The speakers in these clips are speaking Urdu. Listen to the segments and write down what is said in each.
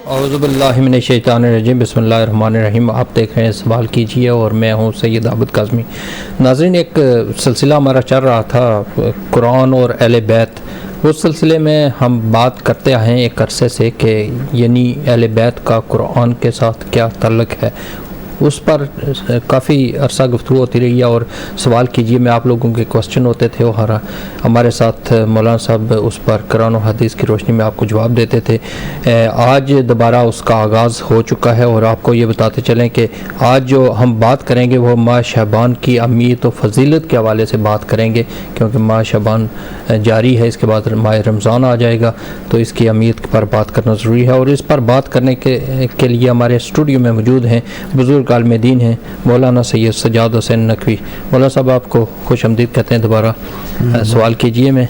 اعوذ باللہ من الشیطان الرجیم، بسم اللہ الرحمن الرحیم۔ آپ دیکھ رہے ہیں سوال کیجیے اور میں ہوں سید عابد کاظمی۔ ناظرین، ایک سلسلہ ہمارا چل رہا تھا قرآن اور اہل بیت۔ اس سلسلے میں ہم بات کرتے آئے ہیں ایک عرصے سے کہ یعنی اہل بیت کا قرآن کے ساتھ کیا تعلق ہے، اس پر کافی عرصہ گفتگو ہوتی رہی ہے اور سوال کیجیے میں آپ لوگوں کے کوسچن ہوتے تھے اور ہمارے ساتھ مولانا صاحب اس پر قرآن و حدیث کی روشنی میں آپ کو جواب دیتے تھے۔ آج دوبارہ اس کا آغاز ہو چکا ہے اور آپ کو یہ بتاتے چلیں کہ آج جو ہم بات کریں گے وہ ماہ شعبان کی اہمیت و فضیلت کے حوالے سے بات کریں گے، کیونکہ ماہ شعبان جاری ہے، اس کے بعد ماہ رمضان آ جائے گا، تو اس کی اہمیت پر بات کرنا ضروری ہے۔ اور اس پر بات کرنے کے لیے ہمارے اسٹوڈیو میں موجود ہیں بزرگ عالم دین ہیں مولانا سید سجاد حسین نقوی۔ مولانا صاحب آپ کو خوش آمدید کہتے ہیں دوبارہ۔ سوال کیجئے میں،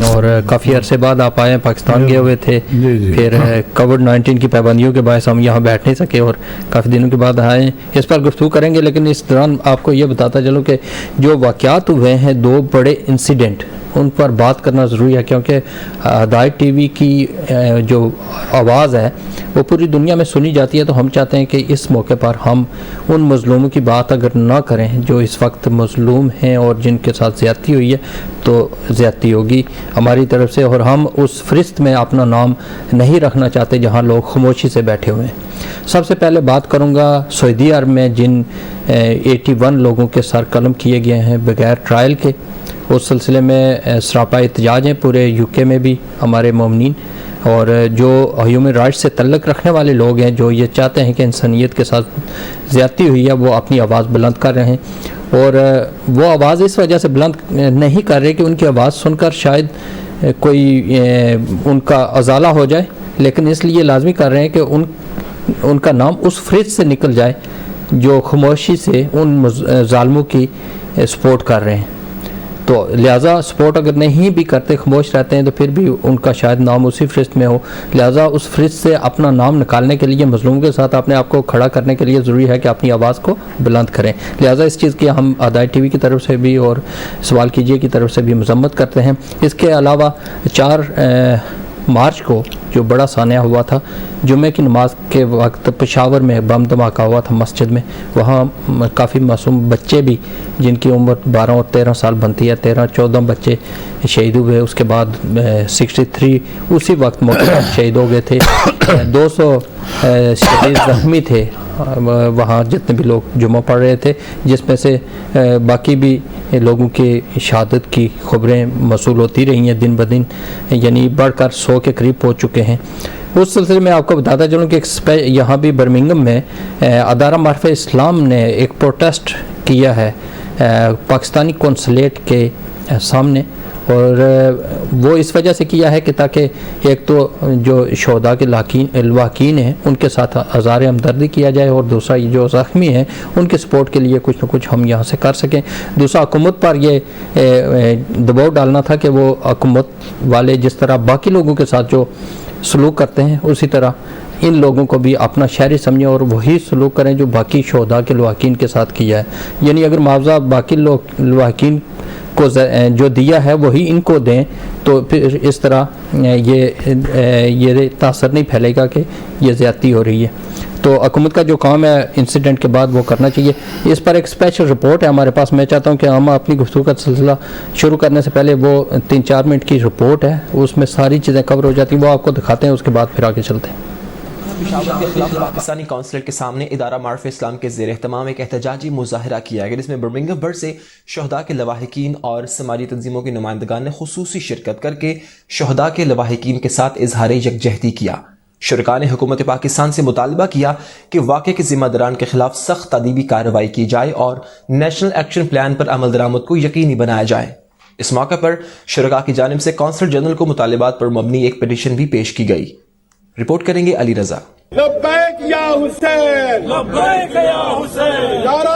اور کافی عرصے بعد آپ آئے ہیں، پاکستان گئے ہوئے تھے، پھر کووڈ-19 کی پابندیوں کے باعث ہم یہاں بیٹھ نہیں سکے اور کافی دنوں کے بعد آئے ہیں۔ اس پر گفتگو کریں گے، لیکن اس دوران آپ کو یہ بتاتا چلوں کہ جو واقعات ہوئے ہیں، دو بڑے انسیڈنٹ، ان پر بات کرنا ضروری ہے، کیونکہ ہدایت ٹی وی کی جو آواز ہے وہ پوری دنیا میں سنی جاتی ہے، تو ہم چاہتے ہیں کہ اس موقع پر ہم ان مظلوموں کی بات اگر نہ کریں جو اس وقت مظلوم ہیں اور جن کے ساتھ زیادتی ہوئی ہے، تو زیادتی ہوگی ہماری طرف سے، اور ہم اس فہرست میں اپنا نام نہیں رکھنا چاہتے جہاں لوگ خاموشی سے بیٹھے ہوئے ہیں۔ سب سے پہلے بات کروں گا سعودی عرب میں جن 81 لوگوں کے سر قلم کیے گئے ہیں بغیر ٹرائل کے، اس سلسلے میں سراپا احتجاج ہیں پورے UK میں بھی ہمارے مومنین، اور جو ہیومن رائٹس سے تعلق رکھنے والے لوگ ہیں جو یہ چاہتے ہیں کہ انسانیت کے ساتھ زیادتی ہوئی ہے، وہ اپنی آواز بلند کر رہے ہیں، اور وہ آواز اس وجہ سے بلند نہیں کر رہے کہ ان کی آواز سن کر شاید کوئی ان کا ازالہ ہو جائے، لیکن اس لیے لازمی کر رہے ہیں کہ ان کا نام اس فہرست سے نکل جائے جو خاموشی سے ان ظالموں کی سپورٹ کر رہے ہیں۔ تو لہٰذا سپورٹ اگر نہیں بھی کرتے، خاموش رہتے ہیں، تو پھر بھی ان کا شاید نام اسی فہرست میں ہو، لہٰذا اس فہرست سے اپنا نام نکالنے کے لیے مظلوم کے ساتھ اپنے آپ کو کھڑا کرنے کے لیے ضروری ہے کہ اپنی آواز کو بلند کریں۔ لہٰذا اس چیز کی ہم ہدایت ٹی وی کی طرف سے بھی اور سوال کیجیے کی طرف سے بھی مذمت کرتے ہیں۔ اس کے علاوہ 4 مارچ کو جو بڑا سانحہ ہوا تھا، جمعہ کی نماز کے وقت پشاور میں بم دھماکہ ہوا تھا مسجد میں، وہاں کافی معصوم بچے بھی جن کی عمر 12 اور 13 سال بنتی ہے، 13-14 بچے شہید ہوئے، اس کے بعد 63 اسی وقت موقع پر شہید ہو گئے تھے، 200 شہید زخمی تھے وہاں جتنے بھی لوگ جمعہ پڑھ رہے تھے، جس میں سے باقی بھی لوگوں کی شہادت کی خبریں موصول ہوتی رہی ہیں دن بدن، یعنی بڑھ کر 100 کے قریب پہنچ چکے ہیں۔ اس سلسلے میں آپ کو بتاتا چلوں کہ یہاں بھی برمنگھم میں ادارہ معرفت اسلام نے ایک پروٹیسٹ کیا ہے پاکستانی قونصلیٹ کے سامنے، اور وہ اس وجہ سے کیا ہے کہ تاکہ ایک تو جو شہداء کے لواحقین ہیں ان کے ساتھ اظہار ہمدردی کیا جائے، اور دوسرا جو زخمی ہیں ان کے سپورٹ کے لیے کچھ نہ کچھ ہم یہاں سے کر سکیں۔ دوسرا حکومت پر یہ دباؤ ڈالنا تھا کہ وہ حکومت والے جس طرح باقی لوگوں کے ساتھ جو سلوک کرتے ہیں اسی طرح ان لوگوں کو بھی اپنا شہری سمجھیں اور وہی سلوک کریں جو باقی شہداء کے لواحقین کے ساتھ کیا ہے، یعنی اگر معاوضہ باقی لواحقین کو جو دیا ہے وہی ان کو دیں، تو پھر اس طرح یہ تاثر نہیں پھیلے گا کہ یہ زیادتی ہو رہی ہے۔ تو حکومت کا جو کام ہے انسیڈنٹ کے بعد وہ کرنا چاہیے۔ اس پر ایک اسپیشل رپورٹ ہے ہمارے پاس، میں چاہتا ہوں کہ ہم اپنی گفتگو کا سلسلہ شروع کرنے سے پہلے وہ 3-4 منٹ کی رپورٹ ہے، اس میں ساری چیزیں کور ہو جاتی ہیں، وہ آپ کو دکھاتے ہیں، اس کے بعد پھر آگے چلتے ہیں۔ پشاور کے خلاف پاکستانی قونصلیٹ کے سامنے ادارہ معرفت اسلام کے زیر اہتمام ایک احتجاجی مظاہرہ کیا گیا، جس میں برمنگھم بھر سے شہداء کے لواحقین اور سماجی تنظیموں کے نمائندگان نے خصوصی شرکت کر کے شہداء کے لواحقین کے ساتھ اظہار یکجہتی کیا۔ شرکاء نے حکومت پاکستان سے مطالبہ کیا کہ واقعے کے ذمہ داران کے خلاف سخت تادیبی کارروائی کی جائے اور نیشنل ایکشن پلان پر عمل درآمد کو یقینی بنایا جائے۔ اس موقع پر شرکاء کی جانب سے قونصل جنرل کو مطالبات پر مبنی ایک پٹیشن بھی پیش کی گئی۔ رپورٹ کریں گے علی رضا۔ لبیک یا حسین، لبیک یا حسین، نعرہ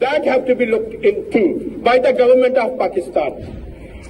That have to be looked into by the government of Pakistan.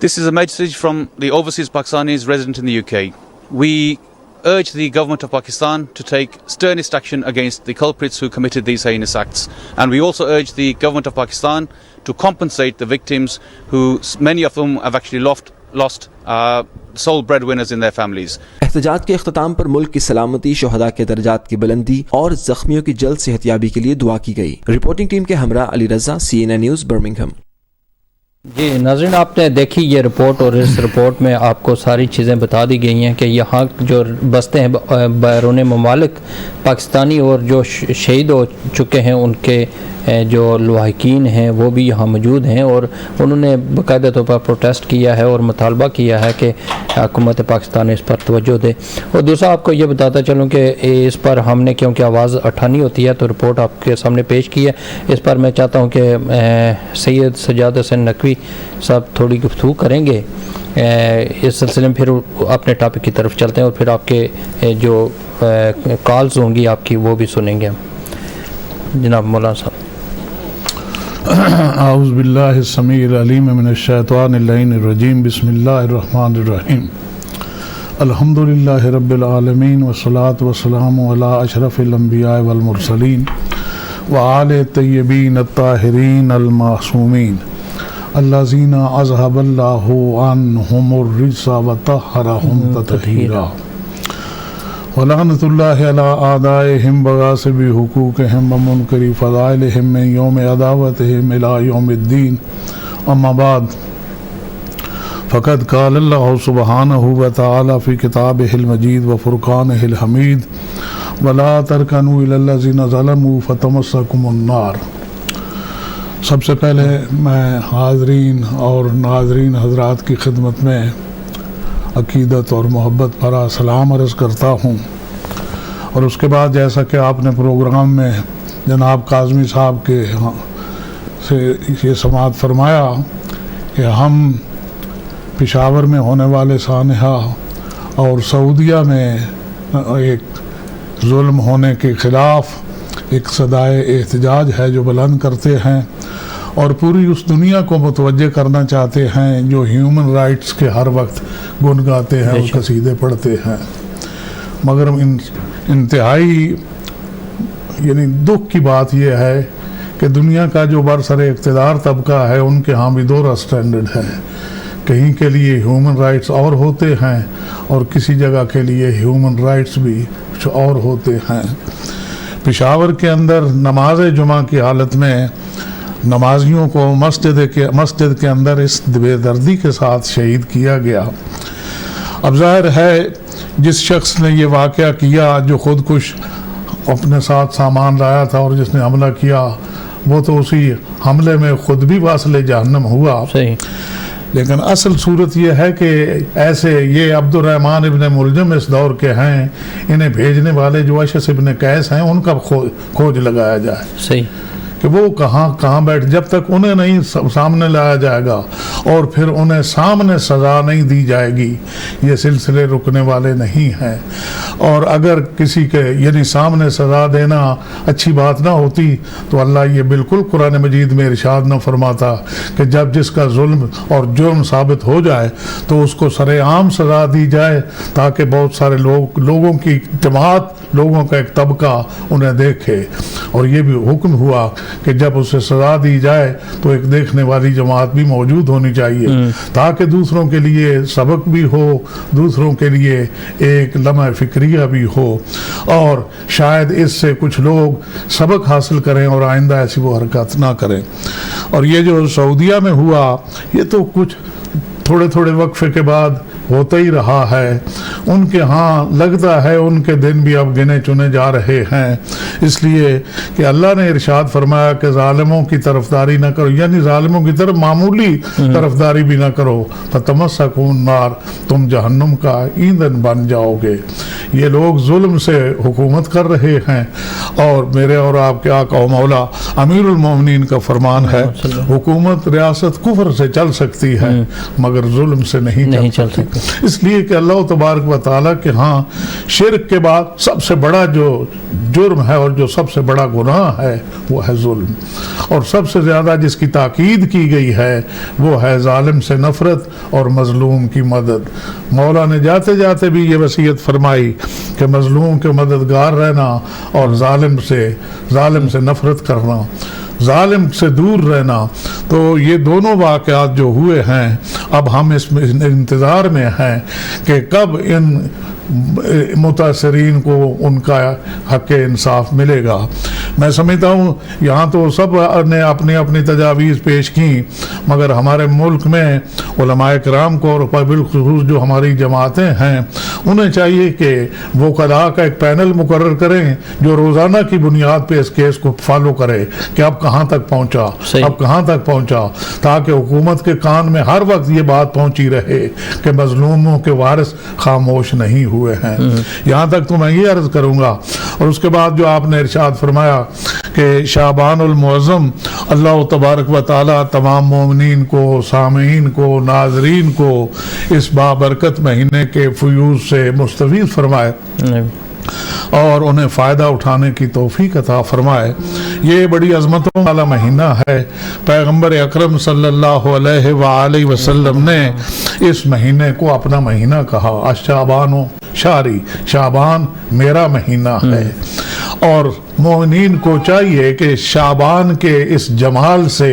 This is a message from the overseas Pakistanis resident in the UK. We urge the government of Pakistan to take sternest action against the culprits who committed these heinous acts. And we also urge the government of Pakistan to compensate the victims who, many of them have actually lost sole breadwinners in their families. احتجاج کے اختتام پر ملک کی سلامتی، شہداء کے درجات کی بلندی اور زخمیوں کی جلد صحتیابی کے لیے دعا کی گئی. رپورٹنگ ٹیم کے ہمراہ Ali Raza, CNN news, Birmingham. جی ناظرین، آپ نے دیکھی یہ رپورٹ، اور اس رپورٹ میں آپ کو ساری چیزیں بتا دی گئی ہیں کہ یہاں جو بستے ہیں بیرون ممالک پاکستانی اور جو شہید ہو چکے ہیں ان کے جو لواحقین ہیں وہ بھی یہاں موجود ہیں، اور انہوں نے باقاعدہ طور پر پروٹیسٹ کیا ہے اور مطالبہ کیا ہے کہ حکومت پاکستان اس پر توجہ دے. اور دوسرا آپ کو یہ بتاتا چلوں کہ اس پر ہم نے کیونکہ آواز اٹھانی ہوتی ہے تو رپورٹ آپ کے سامنے پیش کی ہے. اس پر میں چاہتا ہوں کہ سید سجاد حسین نقوی صاحب تھوڑی گفتگو کریں گے. اس سلسلے میں پھر اپنے ٹاپک کی طرف چلتے ہیں اور پھر آپ کے جو کالز ہوں گی آپ کی وہ بھی سنیں گے. جناب مولانا صاحب. اعوذ باللہ السمیع العلیم من الشیطان اللعین الرجیم. بسم اللہ الرحمن الرحیم. الحمدللہ رب العالمین والصلاة والسلام علی اشرف الانبیاء والمرسلین وآل الطیبین الطاہرین المعصومین الذین اذھب اللہ عنہم الرجس وطہرہم تطہیرا. ولعنت اللہ علی اعدائہم بغاصب حقوقہم ومنکر فضائلہم من یوم عداوتہم الی یوم الدین. اما بعد فقد قال اللہ سبحانہ وتعالی فی کتابہ المجید وفرقانہ الحمید ولا ترکنوا الی الذین ظلموا فتمسکم النار. سب سے پہلے میں حاضرین اور ناظرین حضرات کی خدمت میں عقیدت اور محبت بھرا سلام عرض کرتا ہوں. اور اس کے بعد جیسا کہ آپ نے پروگرام میں جناب کاظمی صاحب کے سے یہ سماعت فرمایا کہ ہم پشاور میں ہونے والے سانحہ اور سعودیہ میں ایک ظلم ہونے کے خلاف ایک صدائے احتجاج ہے جو بلند کرتے ہیں اور پوری اس دنیا کو متوجہ کرنا چاہتے ہیں جو ہیومن رائٹس کے ہر وقت گنگاتے ہیں اور قصیدے پڑھتے ہیں. مگر انتہائی یعنی دکھ کی بات یہ ہے کہ دنیا کا جو برسر اقتدار طبقہ ہے ان کے ہاں بھی دو سٹینڈرڈ ہے. کہیں کے لیے ہیومن رائٹس اور ہوتے ہیں اور کسی جگہ کے لیے ہیومن رائٹس بھی کچھ اور ہوتے ہیں. پشاور کے اندر نماز جمعہ کی حالت میں نمازیوں کو مسجد کے اندر اس بے دردی کے ساتھ شہید کیا گیا. اب ظاہر ہے جس شخص نے یہ واقعہ کیا جو خود کش اپنے ساتھ سامان لایا تھا اور جس نے حملہ کیا وہ تو اسی حملے میں خود بھی واصل جہنم ہوا. لیکن اصل صورت یہ ہے کہ ایسے یہ عبد الرحمن ابن ملجم اس دور کے ہیں، انہیں بھیجنے والے جو اشعث ابن قیس ہیں ان کا کھوج لگایا جائے کہ وہ کہاں بیٹھ، جب تک انہیں نہیں سامنے لایا جائے گا اور پھر انہیں سامنے سزا نہیں دی جائے گی یہ سلسلے رکنے والے نہیں ہیں. اور اگر کسی کے یعنی سامنے سزا دینا اچھی بات نہ ہوتی تو اللہ یہ بالکل قرآن مجید میں ارشاد نہ فرماتا کہ جب جس کا ظلم اور جرم ثابت ہو جائے تو اس کو سرے عام سزا دی جائے تاکہ بہت سارے لوگوں کی جماعت، لوگوں کا ایک طبقہ انہیں دیکھے. اور یہ بھی حکم ہوا کہ جب اسے سزا دی جائے تو ایک دیکھنے والی جماعت بھی موجود ہونی چاہیے تاکہ دوسروں کے لیے سبق بھی ہو، دوسروں کے لیے ایک لمحہ فکریہ بھی ہو اور شاید اس سے کچھ لوگ سبق حاصل کریں اور آئندہ ایسی وہ حرکات نہ کریں. اور یہ جو سعودیہ میں ہوا یہ تو کچھ تھوڑے وقفے کے بعد ہوتا ہی رہا ہے. ان کے ہاں لگتا ہے ان کے دن بھی اب گنے چنے جا رہے ہیں، اس لیے کہ اللہ نے ارشاد فرمایا کہ ظالموں کی طرفداری نہ کرو، یعنی ظالموں کی طرف معمولی طرفداری بھی نہ کرو. فتمسکم النار، تم جہنم کا ایندھن بن جاؤ گے. یہ لوگ ظلم سے حکومت کر رہے ہیں اور میرے اور آپ کے آقا و مولا امیر المومنین کا فرمان ہے حکومت ریاست کفر سے چل سکتی ہے مگر ظلم سے نہیں چل سکتی. اس لیے کہ اللہ تبارک و تعالیٰ کہ ہاں شرک کے بعد سب سے بڑا جو جرم ہے اور جو سب سے بڑا گناہ ہے وہ ہے ظلم، اور سب سے زیادہ جس کی تاکید کی گئی ہے وہ ہے ظالم سے نفرت اور مظلوم کی مدد۔ مولا نے جاتے جاتے بھی یہ وصیت فرمائی کہ مظلوم کے مددگار رہنا اور ظالم سے نفرت کرنا، ظالم سے دور رہنا۔ تو یہ دونوں واقعات جو ہوئے ہیں اب ہم اس انتظار میں ہیں کہ کب ان متاثرین کو ان کا حق انصاف ملے گا۔ میں سمجھتا ہوں یہاں تو سب نے اپنی اپنی تجاویز پیش کی، مگر ہمارے ملک میں علماء کرام کو اور بالخصوص جو ہماری جماعتیں ہیں انہیں چاہیے کہ وہ قضاء کا ایک پینل مقرر کریں جو روزانہ کی بنیاد پہ اس کیس کو فالو کرے کہ اب کہاں تک پہنچا، تاکہ حکومت کے کان میں ہر وقت یہ بات پہنچی رہے کہ مظلوموں کے وارث خاموش نہیں ہوئے ہیں۔ یہاں تک تو میں یہ عرض کروں گا، اور اس کے بعد جو آپ نے ارشاد فرمایا کہ شعبان المعظم اللہ تبارک و تعالی تمام مومنین کو، سامعین کو، ناظرین کو اس بابرکت مہینے کے فیوز سے مستفید فرمائے اور انہیں فائدہ اٹھانے کی توفیق عطا فرمائے۔ یہ بڑی عظمتوں والا مہینہ ہے۔ پیغمبر اکرم صلی اللہ علیہ وآلہ وسلم نے اس مہینے کو اپنا مہینہ کہا، الشعبان و شہری، شعبان میرا مہینہ ہے۔ اور مومنین کو چاہیے کہ شعبان کے اس جمال سے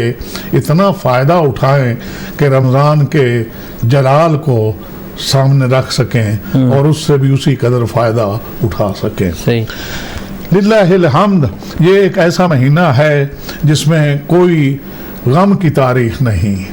اتنا فائدہ اٹھائیں کہ رمضان کے جلال کو سامنے رکھ سکیں اور اس سے بھی اسی قدر فائدہ اٹھا سکیں۔ للہ الحمد، یہ ایک ایسا مہینہ ہے جس میں کوئی غم کی تاریخ نہیں،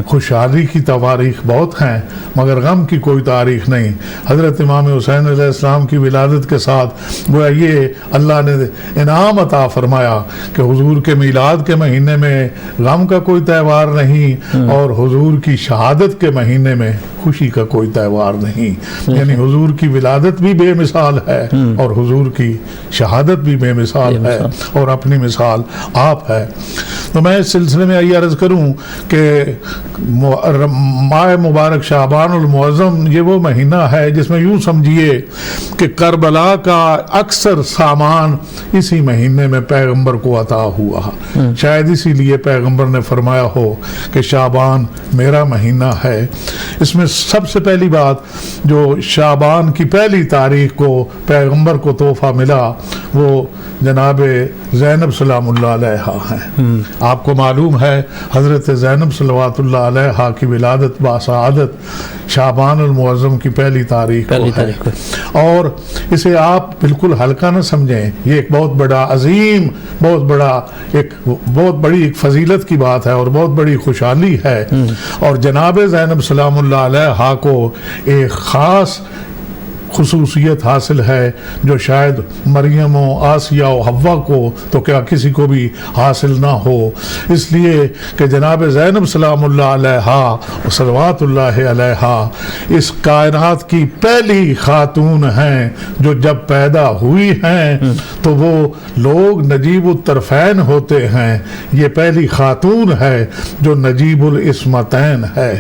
خوشحالی کی تواریخ بہت ہیں مگر غم کی کوئی تاریخ نہیں۔ حضرت امام حسین علیہ السلام کی ولادت کے ساتھ گویا یہ اللہ نے انعام عطا فرمایا کہ حضور کے میلاد کے مہینے میں غم کا کوئی تہوار نہیں اور حضور کی شہادت کے مہینے میں خوشی کا کوئی تہوار نہیں۔ یعنی حضور کی ولادت بھی بے مثال ہے اور حضور کی شہادت بھی بے مثال ہے اور اپنی مثال آپ ہے۔ تو میں اس سلسلے میں یہ عرض کروں کہ ماہ مبارک شعبان المعظم یہ وہ مہینہ ہے جس میں یوں سمجھیے کہ کربلا کا اکثر سامان اسی مہینے میں پیغمبر کو عطا ہوا، شاید اسی لیے پیغمبر نے فرمایا ہو کہ شعبان میرا مہینہ ہے۔ اس میں سب سے پہلی بات جو شعبان کی پہلی تاریخ کو پیغمبر کو تحفہ ملا وہ جناب زینب سلام اللہ علیہ ہیں۔ آپ کو معلوم ہے حضرت زینب صلوات اللہ علیہ کی ولادت باسعادت شعبان المعظم کی پہلی تاریخ کو ہے، اور اسے آپ بالکل ہلکا نہ سمجھیں۔ یہ ایک بہت بڑا عظیم، بہت بڑی ایک فضیلت کی بات ہے اور بہت بڑی خوشحالی ہے، اور جناب زینب سلام اللہ علیہ کو ایک خاص خصوصیت حاصل ہے جو شاید مریم و آسیہ و حوا کو تو کیا کسی کو بھی حاصل نہ ہو، اس لیے کہ جناب زینب سلام اللہ علیہ صلوات اللہ علیہ اس کائنات کی پہلی خاتون ہیں جو جب پیدا ہوئی ہیں تو وہ لوگ نجیب الطرفین ہوتے ہیں، یہ پہلی خاتون ہے جو نجیب الاسمتین ہے،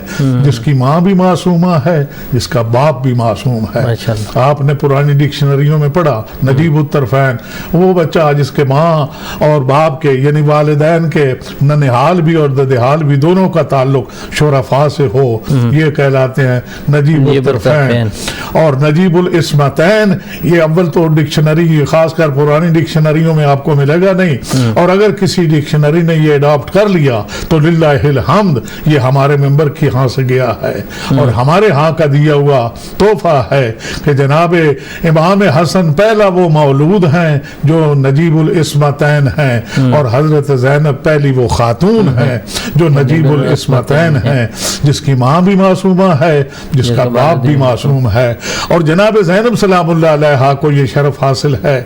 جس کی ماں بھی معصومہ ہے، جس کا باپ بھی معصوم ہے۔ آپ نے پرانی ڈکشنریوں میں پڑھا نجیب الطرفین وہ بچہ جس کے ماں اور باپ کے یعنی والدین کے ننہال بھی اور ددہال بھی دونوں کا تعلق شرفاء سے ہو، یہ کہلاتے ہیں نجیب الطرفین۔ اور نجیب الاسمتین یہ اول تو ڈکشنری خاص کر پرانی ڈکشنریوں میں آپ کو ملے گا نہیں، اور اگر کسی ڈکشنری نے یہ اڈاپٹ کر لیا تو للہ الحمد یہ ہمارے ممبر کی ہاں سے گیا ہے اور ہمارے ہاں کا دیا ہوا تحفہ ہے کہ جناب امام حسن پہلا وہ مولود ہیں جو نجیب الاسمتین ہیں، اور حضرت زینب پہلی وہ خاتون ہیں جو نجیب الاسمتین ہیں، جس کی ماں بھی معصومہ ہے، جس کا باپ بھی معصوم ہے۔ اور جناب زینب سلام اللہ علیہ کو یہ شرف حاصل ہے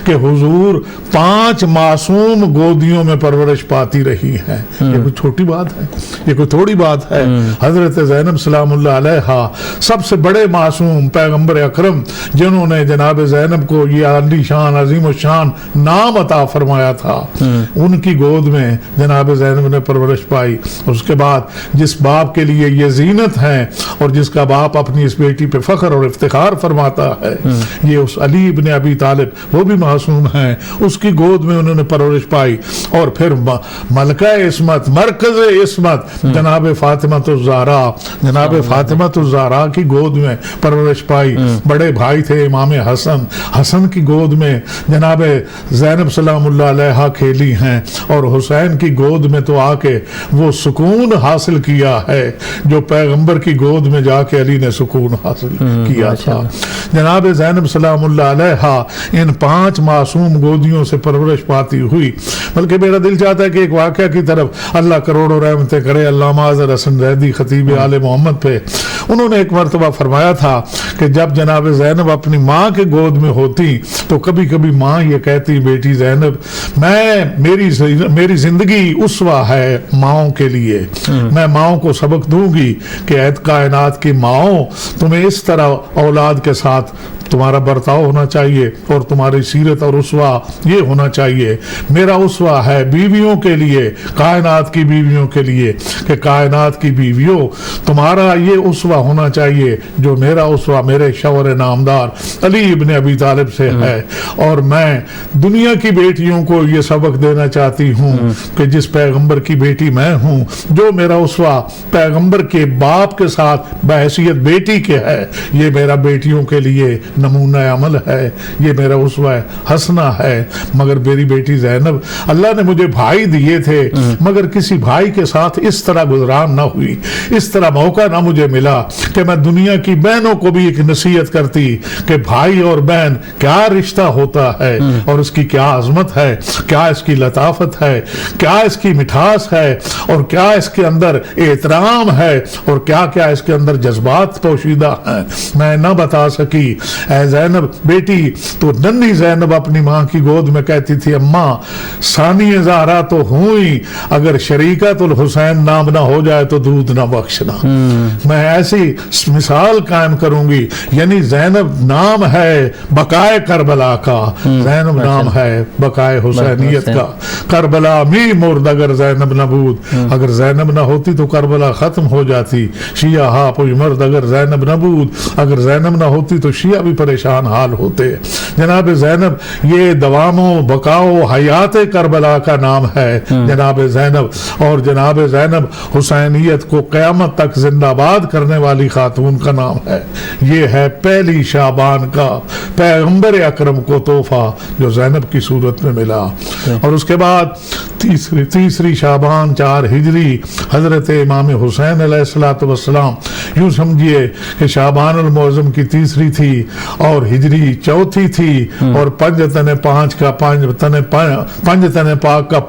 کہ حضور 5 معصوم گودیوں میں پرورش پاتی رہی ہیں۔ یہ کوئی چھوٹی بات ہے، یہ کوئی تھوڑی بات ہے۔ حضرت زینب سلام اللہ علیہ سب سے بڑے معصوم پیغمبر اکرم جنہوں نے جناب زینب کو یہ عالی شان عظیم الشان نام عطا فرمایا تھا، ان کی گود میں جناب زینب نے پرورش پائی. اس کے بعد جس باپ کے لیے یہ زینت ہے اور جس کا باپ اپنی اس بیٹی پہ فخر اور افتخار فرماتا ہے، یہ اس علی ابن ابی طالب، وہ بھی معصوم ہیں، اس کی گود میں انہوں نے پرورش پائی. اور پھر ملکہ عصمت، مرکز عصمت جناب فاطمہ الزہرا، جناب فاطمہ الزہرا کی گود میں پرورش پائی. بڑے بھائی تھے امام حسن، حسن کی گود میں جناب زینب سلام اللہ علیہا کھیلی ہیں، اور حسین کی گود میں تو آ کے وہ سکون حاصل کیا ہے جو پیغمبر کی گود میں جا کے علی نے سکون حاصل کیا تھا. جناب زینب سلام اللہ علیہا ان 5 معصوم گودیوں سے پرورش پاتی ہوئی. بلکہ میرا دل چاہتا ہے کہ ایک واقعہ کی طرف اللہ کروڑوں رحمتیں کرے علامہ اظہر حسن زیدی خطیب آل محمد پہ. انہوں نے ایک مرتبہ فرمایا تھا کہ جب جناب زینب اپنی ماں کے گود میں ہوتی تو کبھی کبھی ماں یہ کہتی، بیٹی زینب میری زندگی اسوہ ہے ماؤں کے لیے، میں ماؤں کو سبق دوں گی کہ اے کائنات کی ماؤں، تمہیں اس طرح اولاد کے ساتھ تمہارا برتاؤ ہونا چاہیے اور تمہاری سیرت اور اسوہ یہ ہونا چاہیے. میرا اسوہ ہے بیویوں کے لیے، کائنات کی بیویوں کے لیے، کہ کائنات کی بیویوں تمہارا یہ اسوہ ہونا چاہیے جو میرا اسوہ میرے شوہر نامدار علی ابن ابی طالب سے ہے. اور میں دنیا کی بیٹیوں کو یہ سبق دینا چاہتی ہوں کہ جس پیغمبر کی بیٹی میں ہوں، جو میرا اسوہ پیغمبر کے باپ کے ساتھ بحیثیت بیٹی کے ہے، یہ میرا بیٹیوں کے لیے نمونہ عمل ہے، یہ میرا اسوہ حسنہ ہے. مگر میری بیٹی زینب، اللہ نے مجھے بھائی دیے تھے مگر کسی بھائی کے ساتھ اس طرح گزران نہ ہوئی، اس طرح موقع نہ مجھے ملا کہ میں دنیا کی بہنوں کو بھی ایک نصیحت کرتی کہ بھائی اور بہن کیا رشتہ ہوتا ہے اور اس کی کیا عظمت ہے، کیا اس کی لطافت ہے، کیا اس کی مٹھاس ہے، اور کیا اس کے اندر احترام ہے، اور کیا کیا اس کے اندر جذبات پوشیدہ ہیں. میں نہ بتا سکی. اے زینب بیٹی، تو ننھی زینب اپنی ماں کی گود میں کہتی تھی، اماں ثانی زہرا تو ہوئی، اگر شریکت الحسین نام نہ ہو جائے تو دودھ نہ بخشنا. میں ایسی مثال قائم کروں گی. یعنی زینب نام ہے بقائے کربلا کا، زینب نام ہے بقائے حسینیت کا. کربلا می مرد اگر زینب نہ بود، اگر زینب نہ ہوتی تو کربلا ختم ہو جاتی. شیعہ ہا پوئی مرد اگر زینب نہ بود، اگر زینب نہ ہوتی تو شیعہ بھی پریشان حال ہوتے. جناب زینب یہ دوام و بقاؤ حیات کربلا کا نام ہے جناب زینب. اور جناب زینب حسینیت کو قیامت تک زندہ باد کرنے والی خاتون کا نام ہے. یہ ہے پہلی شعبان کا پیغمبر اکرم کو تحفہ جو زینب کی صورت میں ملا. اور اس کے بعد تیسری شعبان 4 ہجری حضرت امام حسین علیہ السلام، یوں سمجھیے کہ شعبان المعظم کی تیسری تھی اور ہجری چوتھی تھی، اور پنج تن پاک کا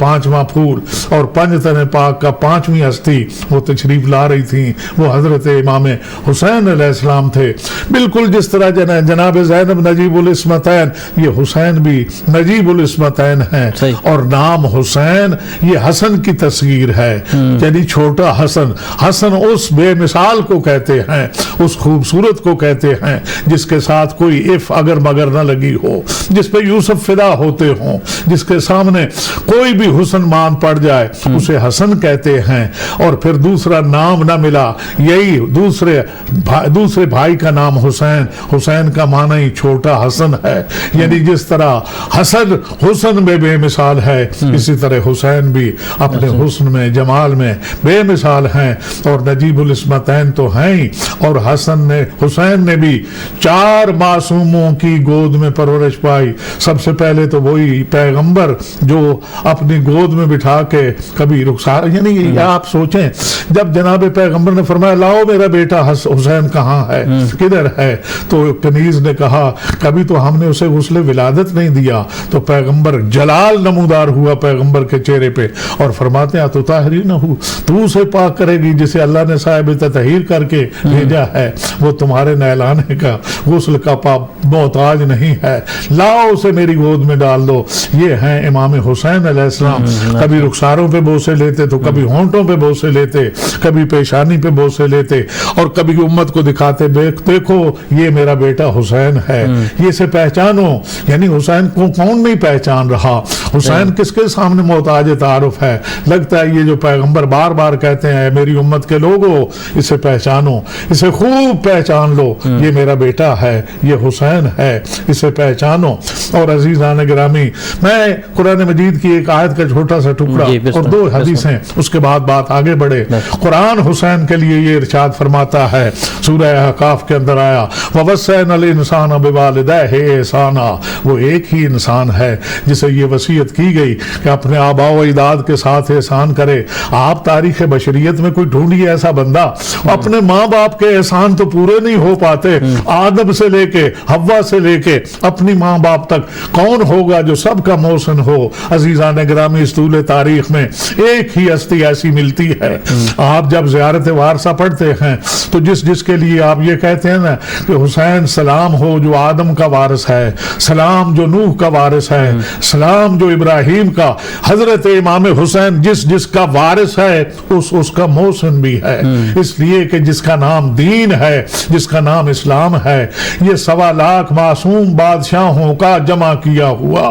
5واں پھول اور پنج تن پاک کا 5ویں ہستی وہ تشریف لا رہی تھیں. وہ حضرت امام حسین علیہ السلام تھے. بالکل جس طرح جناب زینب نجیب العصمتین، یہ حسین بھی نجیب العصمتین ہیں. اور نام حسین یہ حسن کی تصغیر ہے، یعنی چھوٹا حسن. حسن اس بے مثال کو کہتے ہیں، اس خوبصورت کو کہتے ہیں جس کے ساتھ کوئی اف اگر مگر نہ لگی ہو، جس پہ یوسف فدا ہوتے ہوں، جس کے سامنے کوئی بھی حسن مان پڑ جائے اسے حسن کہتے ہیں. اور پھر دوسرا نام نہ ملا، یہی دوسرے بھائی کا نام حسین. حسین کا معنی ہی چھوٹا حسن ہے. یعنی جس طرح حسن میں بے مثال ہے، اسی طرح حسین بھی اپنے حسن میں جمال میں بے مثال ہیں. اور نجیب العصمتین تو ہیں ہی، اور حسین نے بھی 4 معصوموں کی گود میں پرورش پائی. سب سے پہلے تو وہی پیغمبر جو اپنی گود میں بٹھا کے کبھی رخسار، یعنی آپ سوچیں جب جناب پیغمبر نے فرمایا لاؤ میرا بیٹا حسین کہاں ہے، کدھر ہے، تو کنیز نے کہا کبھی تو ہم نے اسے غسل ولادت نہیں دیا. تو پیغمبر جلال نمودار ہوا پیغمبر کے چہرے پہ اور فرماتے ہیں تو طاہرین ہو، تو اسے پاک کرے گی جسے اللہ نے صاحب تطہیر کر کے بھیجا ہے، وہ تمہارے نہلانے کا غسل کا محتاج نہیں ہے, لاؤ اسے میری گود میں ڈال دو. یہ ہیں امام حسین علیہ السلام. کبھی رخساروں پہ بوسے لیتے تو کبھی ہونٹوں پہ بوسے لیتے, کبھی پیشانی پہ بوسے لیتے, اور کبھی امت کو دکھاتے دیکھو یہ میرا بیٹا حسین ہے, یہ سے پہچانو. یعنی حسین کو کون نہیں پہچان رہا؟ حسین کس کے سامنے محتاج تعارف ہے؟ لگتا ہے یہ جو پیغمبر بار بار کہتے ہیں میری امت کے لوگوں اسے پہچانو, اسے خوب پہچان لو, یہ میرا بیٹا ہے, یہ حسین ہے, اسے پہچانو. اور عزیزان گرامی, میں قرآن مجید کی ایک آیت کا چھوٹا سا ٹکڑا اور 2 حدیثیں, اس کے بعد بات آگے بڑھے. قرآن حسین کے لیے یہ ارشاد فرماتا ہے, سورہ احقاف کے اندر آیا وَوَصَّيْنَا الْإِنسَانَ بِوَالِدَيْهِ إِحْسَانًا. وہ ایک ہی انسان ہے جسے یہ وصیت کی گئی کہ اپنے آباء و اجداد کے ساتھ احسان کرے. آپ تاریخ بشریت میں کوئی ڈھونڈیے ایسا بندہ, اپنے ماں باپ کے احسان تو پورے نہیں ہو پاتے. آدم سے لے کے حوا سے لے کے اپنی ماں باپ تک کون ہوگا جو سب کا محسن ہو؟ عزیزان گرامی, اس طول تاریخ میں ایک ہی ہستی ایسی ملتی ہے. آپ جب زیارت وارثہ پڑھتے ہیں تو جس کے لیے آپ یہ کہتے ہیں نا کہ حسین سلام ہو جو آدم کا وارث ہے, سلام جو نوح کا وارث ہے, سلام جو ابراہیم کا, حضرت امام حسین جس کا وارث ہے اس کا محسن بھی ہے. اس لیے کہ جس کا نام دین ہے, جس کا نام اسلام ہے, یہ 1.25 لاکھ معصوم بادشاہوں کا جمع کیا ہوا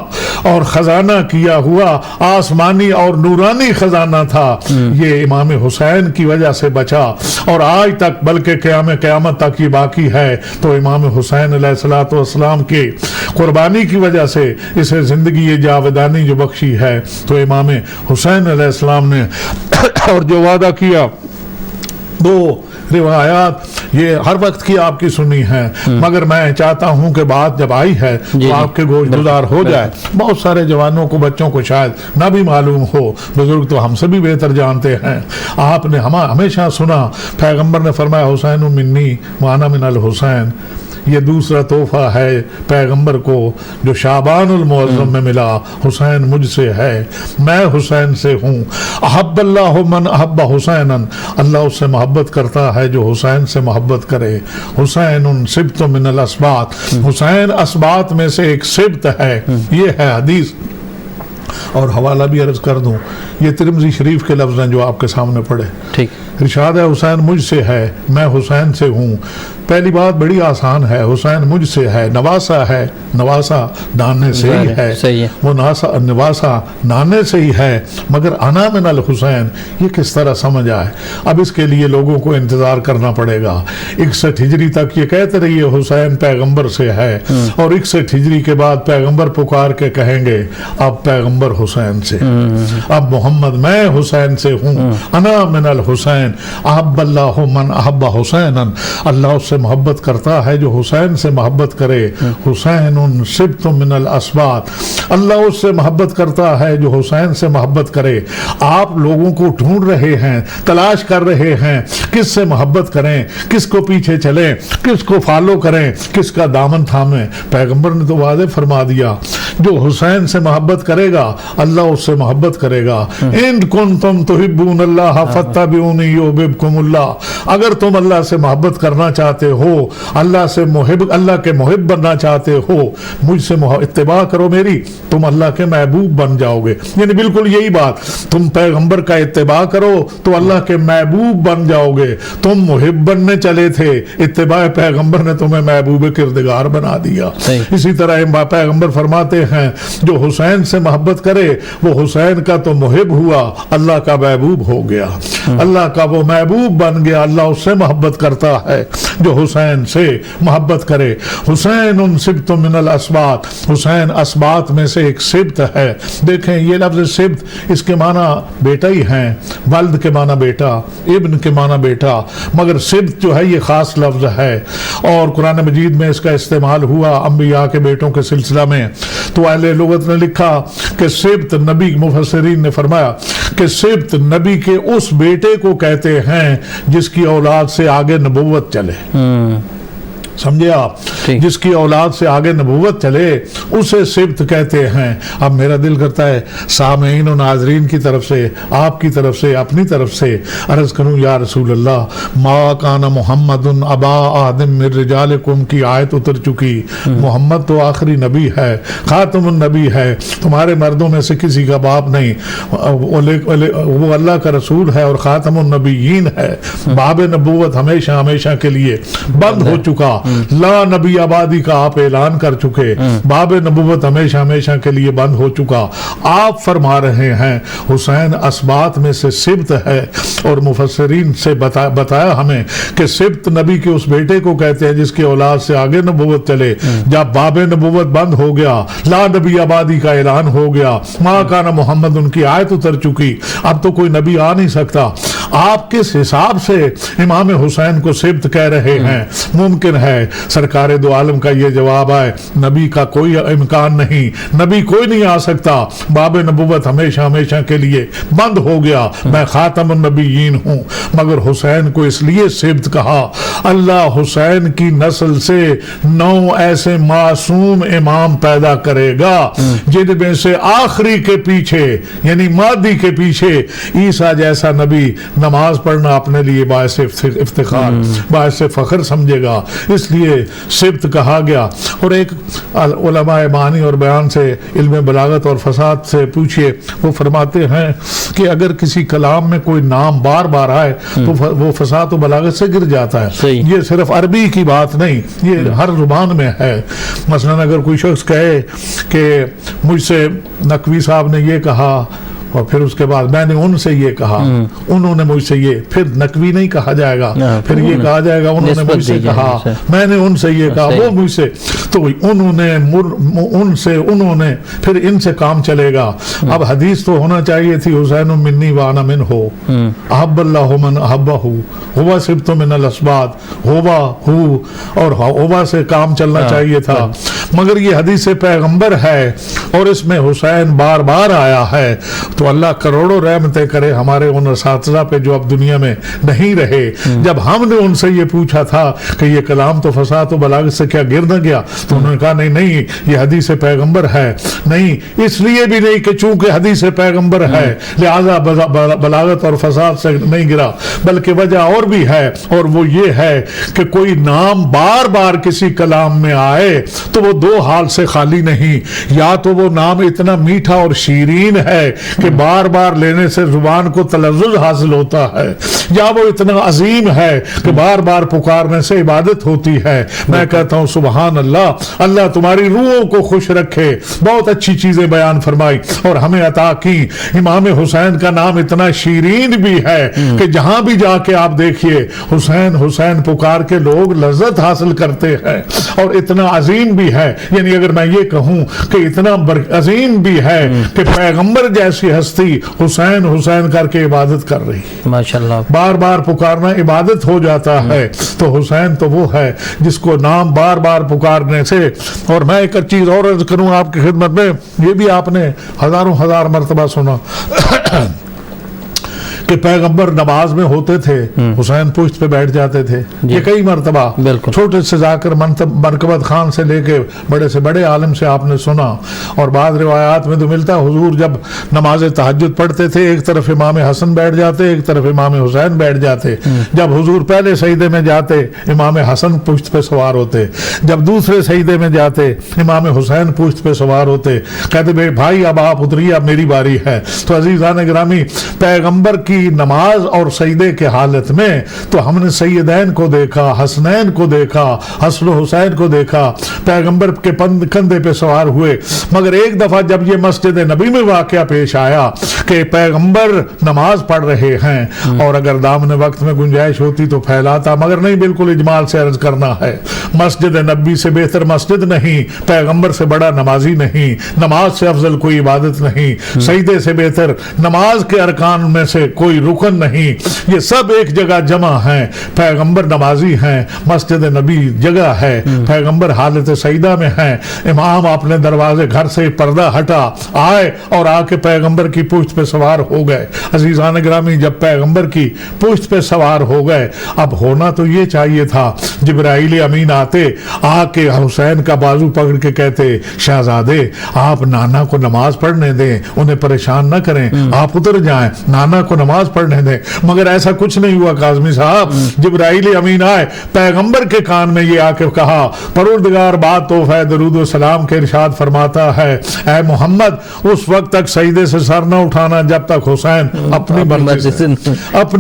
اور خزانہ کیا ہوا آسمانی اور نورانی خزانہ تھا. یہ امام حسین کی وجہ سے بچا اور آج تک بلکہ قیامت تک یہ باقی ہے. تو امام حسین علیہ السلام کی قربانی کی وجہ سے اسے زندگی جاودانی جو بخشی ہے. تو امام حسین علیہ السلام نے اور جو وعدہ کیا, 2 روایات یہ ہر وقت کی آپ کی سنی ہیں, مگر میں چاہتا ہوں کہ بات جب آئی ہے تو آپ کے گوش گزار ہو جائے. بہت سارے جوانوں کو, بچوں کو شاید نہ بھی معلوم ہو, بزرگ تو ہم سے بھی بہتر جانتے ہیں. آپ نے ہمیشہ سنا پیغمبر نے فرمایا حسین منی وانا من الحسین. یہ دوسرا تحفہ ہے پیغمبر کو جو شعبان المعظم میں ملا. حسین مجھ سے ہے, میں حسین سے ہوں. احب اللہ من احب حسینا, اللہ اس سے محبت کرتا ہے جو حسین سے محبت کرے. حسین سبت من الاسباط, حسین اسباط میں سے ایک سبت ہے. یہ ہے حدیث. اور حوالہ بھی عرض کر دوں, یہ ترمذی شریف کے لفظ ہیں جو آپ کے سامنے پڑھے. ٹھیک, ارشاد ہے حسین مجھ سے ہے, میں حسین سے ہوں. پہلی بات بڑی آسان ہے, حسین مجھ سے ہے. نواسا ہے, نواسا نانے سے ہی ہے, وہ نواسا نانے سے ہی ہے, مگر انا من الحسین یہ کس طرح سمجھ آئے؟ اب اس کے لیے لوگوں کو انتظار کرنا پڑے گا. 61 ہجری تک یہ کہتے رہیے حسین پیغمبر سے ہے, اور 61 ہجری کے بعد پیغمبر پکار کے کہیں گے اب پیغمبر حسین سے, اب محمد میں حسین سے ہوں. انا من الحسین احب اللہ من احب حسینا, اللہ اس سے محبت کرتا ہے جو حسین سے محبت کرے. حسین سبت من الاسباط, اللہ اس سے محبت کرتا ہے جو حسین سے محبت کرے. آپ لوگوں کو ڈھونڈ رہے ہیں, تلاش کر رہے ہیں کس سے محبت کریں, کس کو پیچھے چلیں, کس کو فالو کریں, کس کا دامن تھامیں. پیغمبر نے تو واضح فرما دیا جو حسین سے محبت کرے گا اللہ اس سے محبت کرے گا. ان کنتم تحبون اللہ فاتبعونی یحببکم اللہ, اگر تم اللہ سے محبت کرنا چاہتے ہو, اللہ سے اللہ کے محب بننا چاہتے ہو, مجھ سے اتباع کرو میری, تم اللہ کے محبوب بن جاؤ گے. یعنی بالکل یہی بات, تم پیغمبر کا اتباع کرو تو اللہ کے محبوب بن جاؤ گے. تم محب بننے چلے تھے, اتباع پیغمبر نے تمہیں محبوب کردگار بنا دیا. اسی طرح پیغمبر فرماتے ہیں جو حسین سے محبت کرے وہ حسین کا تو محب ہوا, اللہ کا محبوب ہو گیا, اللہ کا وہ محبوب بن گیا. اللہ اس سے محبت کرتا ہے جو حسین سے محبت کرے. حسین سبت من الاسباط, حسین اسباط میں سے ایک سبت ہے. دیکھیں یہ لفظ سبت اس کے معنی بیٹا ہی ہیں, ولد کے معنی بیٹا, ابن کے معنی بیٹا, مگر سبت جو ہے یہ خاص لفظ ہے اور قرآن مجید میں اس کا استعمال ہوا انبیاء کے بیٹوں کے سلسلہ میں. تو اہل لغت نے لکھا کہ سبت نبی, مفسرین نے فرمایا کہ سبت نبی کے اس بیٹے کو کہتے ہیں جس کی اولاد سے آگے نبوت چلے. سمجھے آپ, جس کی اولاد سے آگے نبوت چلے اسے سبت کہتے ہیں. اب میرا دل کرتا ہے سامعین و ناظرین کی طرف سے, آپ کی طرف سے, اپنی طرف سے عرض کروں یا رسول اللہ, ما کان محمد ابا آدم من رجالکم کی آیت اتر چکی. محمد تو آخری نبی ہے, خاتم النبی ہے, تمہارے مردوں میں سے کسی کا باپ نہیں. وہ اللہ کا رسول ہے اور خاتم النبیین ہے. باب نبوت ہمیشہ ہمیشہ کے لیے بند ہو چکا. لا نبی آبادی کا آپ اعلان کر چکے. باب نبوت ہمیشہ ہمیشہ کے لیے بند ہو چکا. آپ فرما رہے ہیں حسین اسبات میں سے سبت ہے, اور مفسرین سے بتایا ہمیں کہ سبت نبی کے اس بیٹے کو کہتے ہیں جس کی اولاد سے آگے نبوت چلے. جب باب نبوت بند ہو گیا, لا نبی آبادی کا اعلان ہو گیا, ما کان محمد ان کی آیت اتر چکی, اب تو کوئی نبی آ نہیں سکتا. آپ کس حساب سے امام حسین کو سبت کہہ رہے ہیں؟ ممکن ہے سرکار دو عالم کا یہ جواب ہے نبی کا کوئی امکان نہیں, نبی کوئی نہیں آ سکتا. باب نبوت ہمیشہ ہمیشہ کے لیے بند ہو گیا. میں خاتم النبیین ہوں. مگر حسین کو اس لیے سبت کہا, اللہ حسین کی نسل سے 9 ایسے معصوم امام پیدا کرے گا جن میں سے آخری کے پیچھے یعنی مادی کے پیچھے عیسیٰ جیسا نبی نماز پڑھنا اپنے لیے باعث افتخار, باعث فخر سمجھے گا. اس لیے سبت کہا گیا. اور ایک علماء معنی اور بیان سے, علم بلاغت اور فصاحت سے پوچھئے, وہ فرماتے ہیں کہ اگر کسی کلام میں کوئی نام بار بار آئے تو وہ فصاحت و بلاغت سے گر جاتا ہے. یہ صرف عربی کی بات نہیں, یہ ہر زبان میں ہے. مثلا اگر کوئی شخص کہے کہ مجھ سے نقوی صاحب نے یہ کہا اور پھر اس کے بعد میں نے ان سے یہ کہا, انہوں نے مجھ سے یہ, پھر نقوی نہیں کہا جائے گا, پھر یہ کہا جائے گا انہوں نے مجھ سے کہا, میں نے ان سے یہ کہا, وہ مجھ سے, تو انہوں نے ان سے, انہوں نے, پھر ان سے کام چلے گا. اب حدیث تو ہونا چاہیے تھی حسین منی وانا من ہو, احب اللہ من احبہ, ہوا سبت من الاسباط, ہوا ہو, اور ہوا سے کام چلنا چاہیے تھا. مگر یہ حدیث پیغمبر ہے اور اس میں حسین بار بار آیا ہے. تو اللہ کروڑوں رحمتیں کرے ہمارے ان اساتذہ پہ جو اب دنیا میں نہیں رہے. جب ہم نے ان سے یہ پوچھا تھا کہ یہ کلام تو فصاحت و بلاغت سے کیا گر نہ گیا, تو انہوں نے کہا نہیں یہ حدیث پیغمبر ہے. نہیں, اس لیے بھی نہیں کہ چونکہ حدیث پیغمبر ہے لہذا بلاغت اور فصاحت سے نہیں گرا, بلکہ وجہ اور بھی ہے, اور وہ یہ ہے کہ کوئی نام بار بار کسی کلام میں آئے تو وہ 2 حال سے خالی نہیں. یا تو وہ نام اتنا میٹھا اور شیرین ہے کہ بار بار لینے سے زبان کو تلذذ حاصل ہوتا ہے, یا وہ اتنا عظیم ہے کہ بار بار پکارنے سے عبادت ہوتی ہے. میں کہتا ہوں سبحان اللہ, اللہ تمہاری روحوں کو خوش رکھے. بہت اچھی چیزیں بیان فرمائی اور ہمیں عطا کی. امام حسین کا نام اتنا شیرین بھی ہے کہ جہاں بھی جا کے آپ دیکھیے حسین حسین پکار کے لوگ لذت حاصل کرتے ہیں, اور اتنا عظیم بھی ہے. یعنی اگر میں یہ کہوں کہ اتنا عظیم بھی ہے کہ پیغمبر جیسی ہستی حسین حسین کر کے عبادت کر رہی, ماشاءاللہ, بار بار پکارنا عبادت ہو جاتا ہے. تو حسین تو وہ ہے جس کو نام بار بار پکارنے سے. اور میں ایک چیز اور عرض کروں آپ کی خدمت میں, یہ بھی آپ نے ہزار مرتبہ سنا کہ پیغمبر نماز میں ہوتے تھے, حسین پشت پہ بیٹھ جاتے تھے. یہ کئی مرتبہ چھوٹے سے ذاکر مرکبت خان سے لے کے بڑے سے بڑے عالم سے آپ نے سنا. اور بعض روایات میں تو ملتا حضور جب نماز تہجد پڑھتے تھے ایک طرف امام حسن بیٹھ جاتے, ایک طرف امام حسین بیٹھ جاتے. جب حضور پہلے سجدے میں جاتے امام حسن پشت پہ سوار ہوتے, جب دوسرے سجدے میں جاتے امام حسین پشت پہ سوار ہوتے. کہتے بھائی اب آپ اتریے, اب میری باری ہے. تو عزیزان گرامی, پیغمبر کی نماز اور سجدے کے حالت میں تو ہم نے سیدین کو دیکھا, حسنین کو دیکھا, حسن و حسین کو دیکھا, پیغمبر کے کندھے پہ سوار ہوئے. مگر ایک دفعہ جب یہ مسجد نبی میں واقعہ پیش آیا کہ پیغمبر نماز پڑھ رہے ہیں, اور اگر دامن وقت میں گنجائش ہوتی تو پھیلاتا, مگر نہیں, بالکل اجمال سے عرض کرنا ہے مسجد نبی سے بہتر مسجد نہیں, پیغمبر سے بڑا نمازی نہیں, نماز سے افضل کوئی عبادت نہیں, سجدے سے بہتر نماز کے ارکان میں سے کوئی رکن نہیں, یہ سب ایک جگہ جمع ہیں. پیغمبر نمازی ہیں, مسجد نبی جگہ ہے, پیغمبر حالت سجدہ میں ہیں, امام اپنے دروازے گھر سے پردہ ہٹا آئے اور آ کے پیغمبر کی پشت پہ سوار ہو گئے. عزیزان گرامی, جب پیغمبر کی پشت پہ سوار ہو گئے, اب ہونا تو یہ چاہیے تھا جبرائیل امین آتے, آ کے حسین کا بازو پکڑ کے کہتے شہزادے آپ نانا کو نماز پڑھنے دیں, انہیں پریشان نہ کریں, آپ اتر جائیں, نانا کو نماز پڑھنے دیں. مگر ایسا کچھ نہیں ہوا کاظمی صاحب. جبرائیل امین آئے, پیغمبر کے کان میں یہ آ کے کہا, پروردگار بات تحفہ درود و سلام کے ارشاد فرماتا ہے اے محمد اس وقت تک سجدے سے سر نہ اٹھانا جب تک حسین اپنی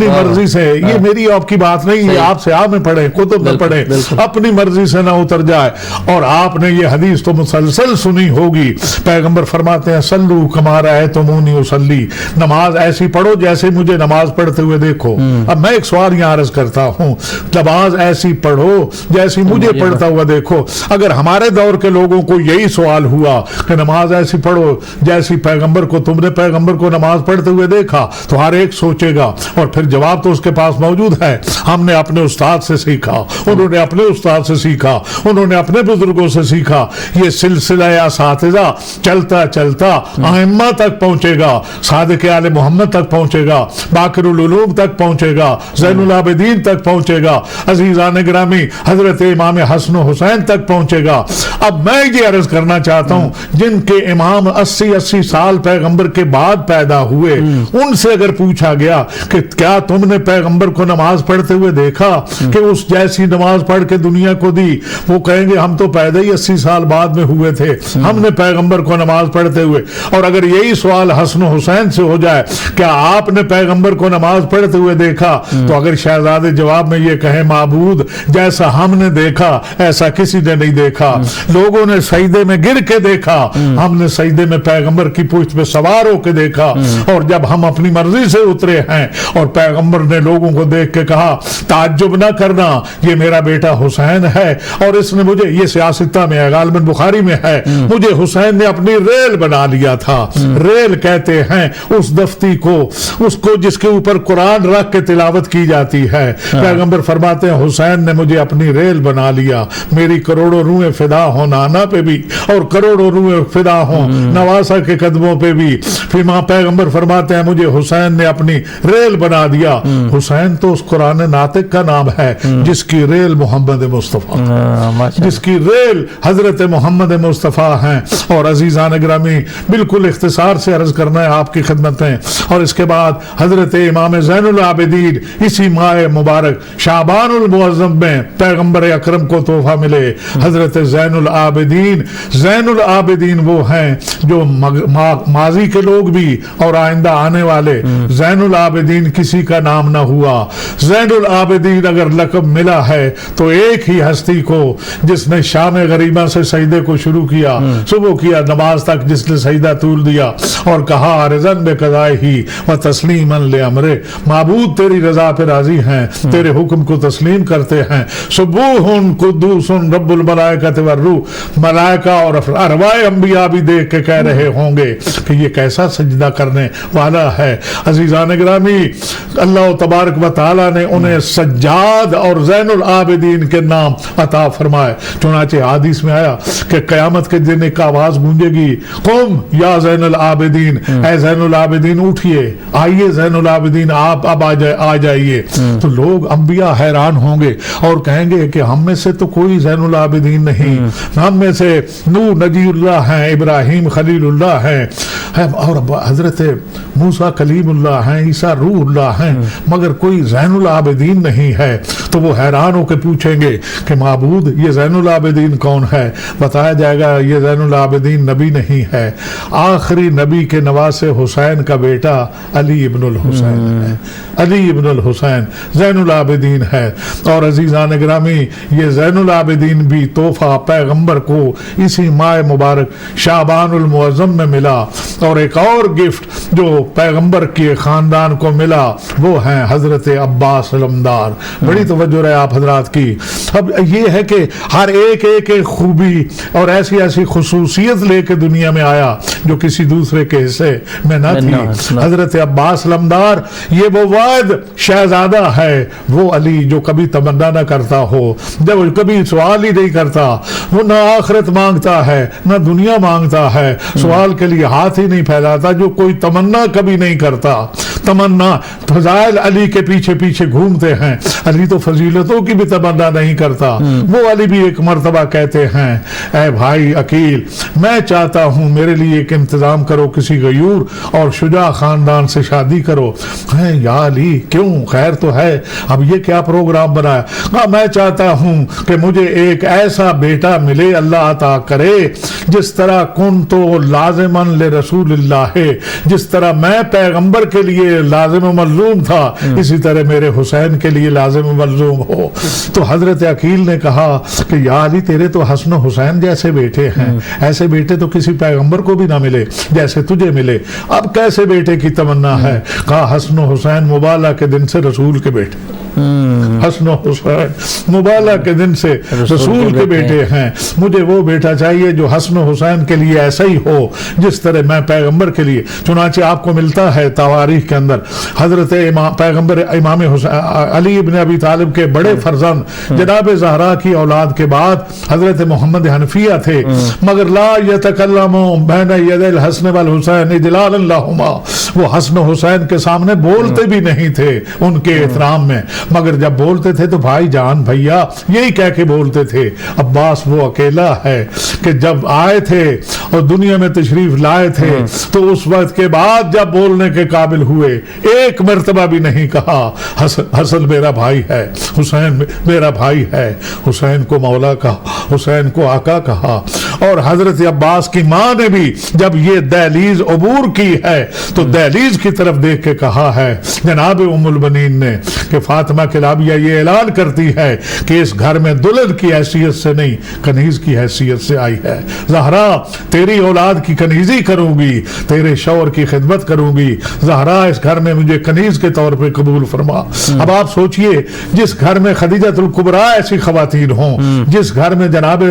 مرضی سے, یہ میری آپ کی بات نہیں, یہ آپ سے آپ میں پڑھیں, کتب میں پڑھیں, اپنی مرضی سے نہ اتر جائے. اور آپ نے یہ حدیث تو مسلسل سنی ہوگی. پیغمبر فرماتے ہیں صلو کما رأیتمونی اصلی, نماز ایسی پڑھو جیسے مجھے نماز پڑھتے ہوئے دیکھو. اب میں ایک سوال یہاں عرض کرتا ہوں, نماز ایسی پڑھو جیسی مجھے پڑھتا ہوا دیکھو. اگر ہمارے دور کے لوگوں کو یہی سوال ہوا کہ نماز ایسی پڑھو جیسی پیغمبر کو, تم نے پیغمبر کو نماز پڑھتے ہوئے دیکھا, تو ہر ایک سوچے گا, اور پھر جواب تو اس کے پاس موجود ہے. ہم نے اپنے استاد سے سیکھا, انہوں نے اپنے استاد سے سیکھا, انہوں نے اپنے بزرگوں سے سیکھا. یہ سلسلہ اساتذہ چلتا چلتا ائمہ تک پہنچے گا, صادق آل محمد تک پہنچے گا, باقر العلوم تک پہنچے گا, زین العابدین تک پہنچے گا, عزیزان گرامی حضرت امام حسن و حسین تک پہنچے گا. اب میں یہ عرض کرنا چاہتا ہوں, جن کے امام 80 سال پیغمبر کے بعد پیدا ہوئے, ان سے اگر پوچھا گیا کہ کیا تم نے پیغمبر کو نماز پڑھتے ہوئے دیکھا کہ اس جیسی نماز پڑھ کے دنیا کو دی, وہ کہیں گے ہم تو پیدا ہی 80 سال بعد میں ہوئے تھے, ہم نے پیغمبر کو نماز پڑھتے ہوئے. اور اگر یہی سوال حسن و حسین سے ہو جائے کیا آپ نے پیغمبر کو نماز پڑھتے ہوئے دیکھا, تو اگر شہزادے جواب میں یہ کہیں معبود جیسا ہم نے دیکھا ایسا کسی نے نہیں دیکھا, لوگوں نے سجدے میں گر کے دیکھا, ہم نے سجدے میں پیغمبر کی پشت پہ سوار ہو کے دیکھا. اور جب ہم اپنی مرضی سے اترے ہیں اور پیغمبر نے لوگوں کو دیکھ کے کہا تعجب نہ کرنا, یہ میرا بیٹا حسین ہے اور اس نے مجھے, یہ سیاستہ میں ہے, غالباً بخاری میں ہے, مجھے حسین نے اپنی ریل بنا لیا تھا. ریل کہتے ہیں اس دفتی کو, اس کو جس کے اوپر قرآن رکھ کے تلاوت کی جاتی ہے. پیغمبر فرماتے ہیں حسین نے مجھے اپنی ریل بنا لیا, میری کروڑوں روحیں فدا ہوں نانا پہ بھی, اور کروڑوں روحیں فدا ہوں نواسا کے قدموں پہ بھی. پھر ماں پیغمبر فرماتے ہیں مجھے حسین نے اپنی ریل بنا دیا. حسین تو اس قرآن ناطق کا نام ہے جس کی ریل محمد مصطفیٰ, جس کی ریل حضرت محمد مصطفیٰ ہیں. اور عزیزان گرامی بالکل اختصار سے عرض کرنا ہے آپ کی خدمت میں. اور اس کے بعد حضرت امام زین العابدین اسی ماہ مبارک شعبان المعظم میں پیغمبر اکرم کو تحفہ ملے. حضرت زین العابدین, زین العابدین وہ ہیں جو ماضی کے لوگ بھی اور آئندہ آنے والے, زین العابدین کسی کا نام نہ ہوا. زین العابدین اگر لقب ملا ہے تو ایک ہی ہستی کو, جس نے شام غریبہ سے سجدے کو شروع کیا, صبح کیا نماز تک جس نے سجدہ طول دیا اور کہا رضن بے قضائے ہی و تسلیما لامرے, معبود تیری رضا پہ راضی ہیں, تیرے حکم کو تسلیم کرتے ہیں. سبوح قدوس رب الملائکۃ والروح, ملائکہ اور ارواح انبیاء بھی دیکھ کے کہہ رہے ہوں گے کہ یہ کیسا سجدہ کرنے والا ہے. عزیزان گرامی اللہ تبارک و تعالی نے انہیں سجاد اور زین العابدین کے نام عطا فرمائے. چنانچہ حدیث میں آیا کہ قیامت کے دن ایک آواز گونجے گی, قم یا زین العابدین, اے زین العابدین اٹھئے, آئیے زین العابدین آپ اب آ جائیے. تو لوگ انبیاء حیران ہوں گے اور کہیں گے کہ ہم میں سے تو کوئی زین العابدین نہیں, ہم میں سے نوح نجی اللہ ہیں, ابراہیم خلیل اللہ ہیں, اور حضرت موسیٰ کلیم اللہ ہیں, عیسیٰ روح اللہ ہیں, مگر کوئی زین العابدین نہیں ہے. تو وہ حیران ہو کے پوچھیں گے کہ معبود یہ زین العابدین کون ہے؟ بتایا جائے گا یہ زین العابدین نبی نہیں ہے, آخری نبی کے نواسے حسین کا بیٹا علی ابن الحسین ہے. علی ابن الحسین زین العابدین ہے. اور عزیزان گرامی یہ زین العابدین بھی تحفہ پیغمبر کو اسی ماہ مبارک شعبان المعظم میں ملا. اور ایک اور گفٹ جو پیغمبر کے خاندان کو ملا وہ ہیں حضرت عباس علمدار. بڑی توجہ رہے آپ حضرات کی. اب یہ ہے کہ ہر ایک خوبی اور ایسی خصوصیت لے کے دنیا میں آیا جو کسی دوسرے کے حصے میں نہ تھی. حضرت عباس لمدار یہ وہ واحد شہزادہ ہے، وہ علی جو کبھی تمنا نہ کرتا ہو، جب کبھی سوال ہی نہیں کرتا، وہ نہ آخرت مانگتا ہے نہ دنیا مانگتا ہے، سوال کے لیے ہاتھ ہی نہیں پھیلاتا، جو کوئی تمنا کبھی نہیں کرتا۔ تمنا فضائل علی کے پیچھے پیچھے گھومتے ہیں، علی تو فضیلتوں کی بھی تمنا نہیں کرتا۔ وہ علی بھی ایک مرتبہ کہتے ہیں اے بھائی عقیل، میں چاہتا ہوں میرے لیے ایک انتظام کرو، کسی غیور اور شجاع خاندان سے شادی کرو۔ یا علی کیوں، خیر تو ہے، اب یہ کیا پروگرام بنایا؟ میں چاہتا ہوں کہ مجھے ایک ایسا بیٹا ملے، اللہ عطا کرے، جس طرح کنتو لازماً لرسول اللہ، جس طرح میں پیغمبر کے لیے لازم و ملزوم تھا، اسی طرح میرے حسین کے لیے لازم و ملزوم ہو۔ تو حضرت عقیل نے کہا کہ یا علی تیرے تو حسن و حسین جیسے بیٹے ہیں، ایسے بیٹے تو کسی پیغمبر کو بھی نہ ملے جیسے تجھے ملے، اب کیسے بیٹے کی تمنا ہے؟ کہا حسن و حسین مبالہ کے دن سے رسول کے بیٹے، حسن و حسین مبالہ کے دن سے رسول کے بیٹے ہیں، مجھے وہ بیٹا چاہیے جو حسن و حسین کے لیے ایسا ہی ہو جس طرح میں پیغمبر کے لیے۔ چنانچہ آپ کو ملتا ہے تواریخ کے اندر حضرت پیغمبر امام علی ابن ابی طالب کے بڑے فرزند جناب زہرا کی اولاد کے بعد حضرت محمد حنفیہ تھے، مگر لا یتکلموا بین ید الحسن والحسین اجلالا لہما، وہ حسن و حسین کے سامنے بولتے بھی نہیں تھے ان کے احترام میں، مگر جب بولتے تھے تو بھائی جان بھیا یہی کہہ کے بولتے تھے۔ عباس وہ اکیلا ہے کہ جب آئے تھے اور دنیا میں تشریف لائے تھے تو اس وقت کے بعد جب بولنے کے قابل ہوئے ایک مرتبہ بھی نہیں کہا حسن میرا بھائی ہے، حسین میرا بھائی ہے، حسین کو مولا کہا، حسین کو آقا کہا۔ اور حضرت عباس کی ماں نے بھی جب یہ دہلیز عبور کی ہے تو دہلیز کی طرف دیکھ کے کہا ہے جناب ام البنین نے کہ فاطمہ کلابیہ یہ اعلان کرتی ہے کہ اس گھر میں دلہن کی حیثیت سے نہیں کنیز کی حیثیت سے آئی ہے، زہرا تیری اولاد کی کنیزی کروں گی، تیرے شوہر کی خدمت کروں گی، زہرا اس گھر میں مجھے کنیز کے طور پہ قبول فرما۔ اب آپ سوچئے جس گھر میں خدیجہ الکبریٰ ایسی خواتین ہوں، جس گھر میں جناب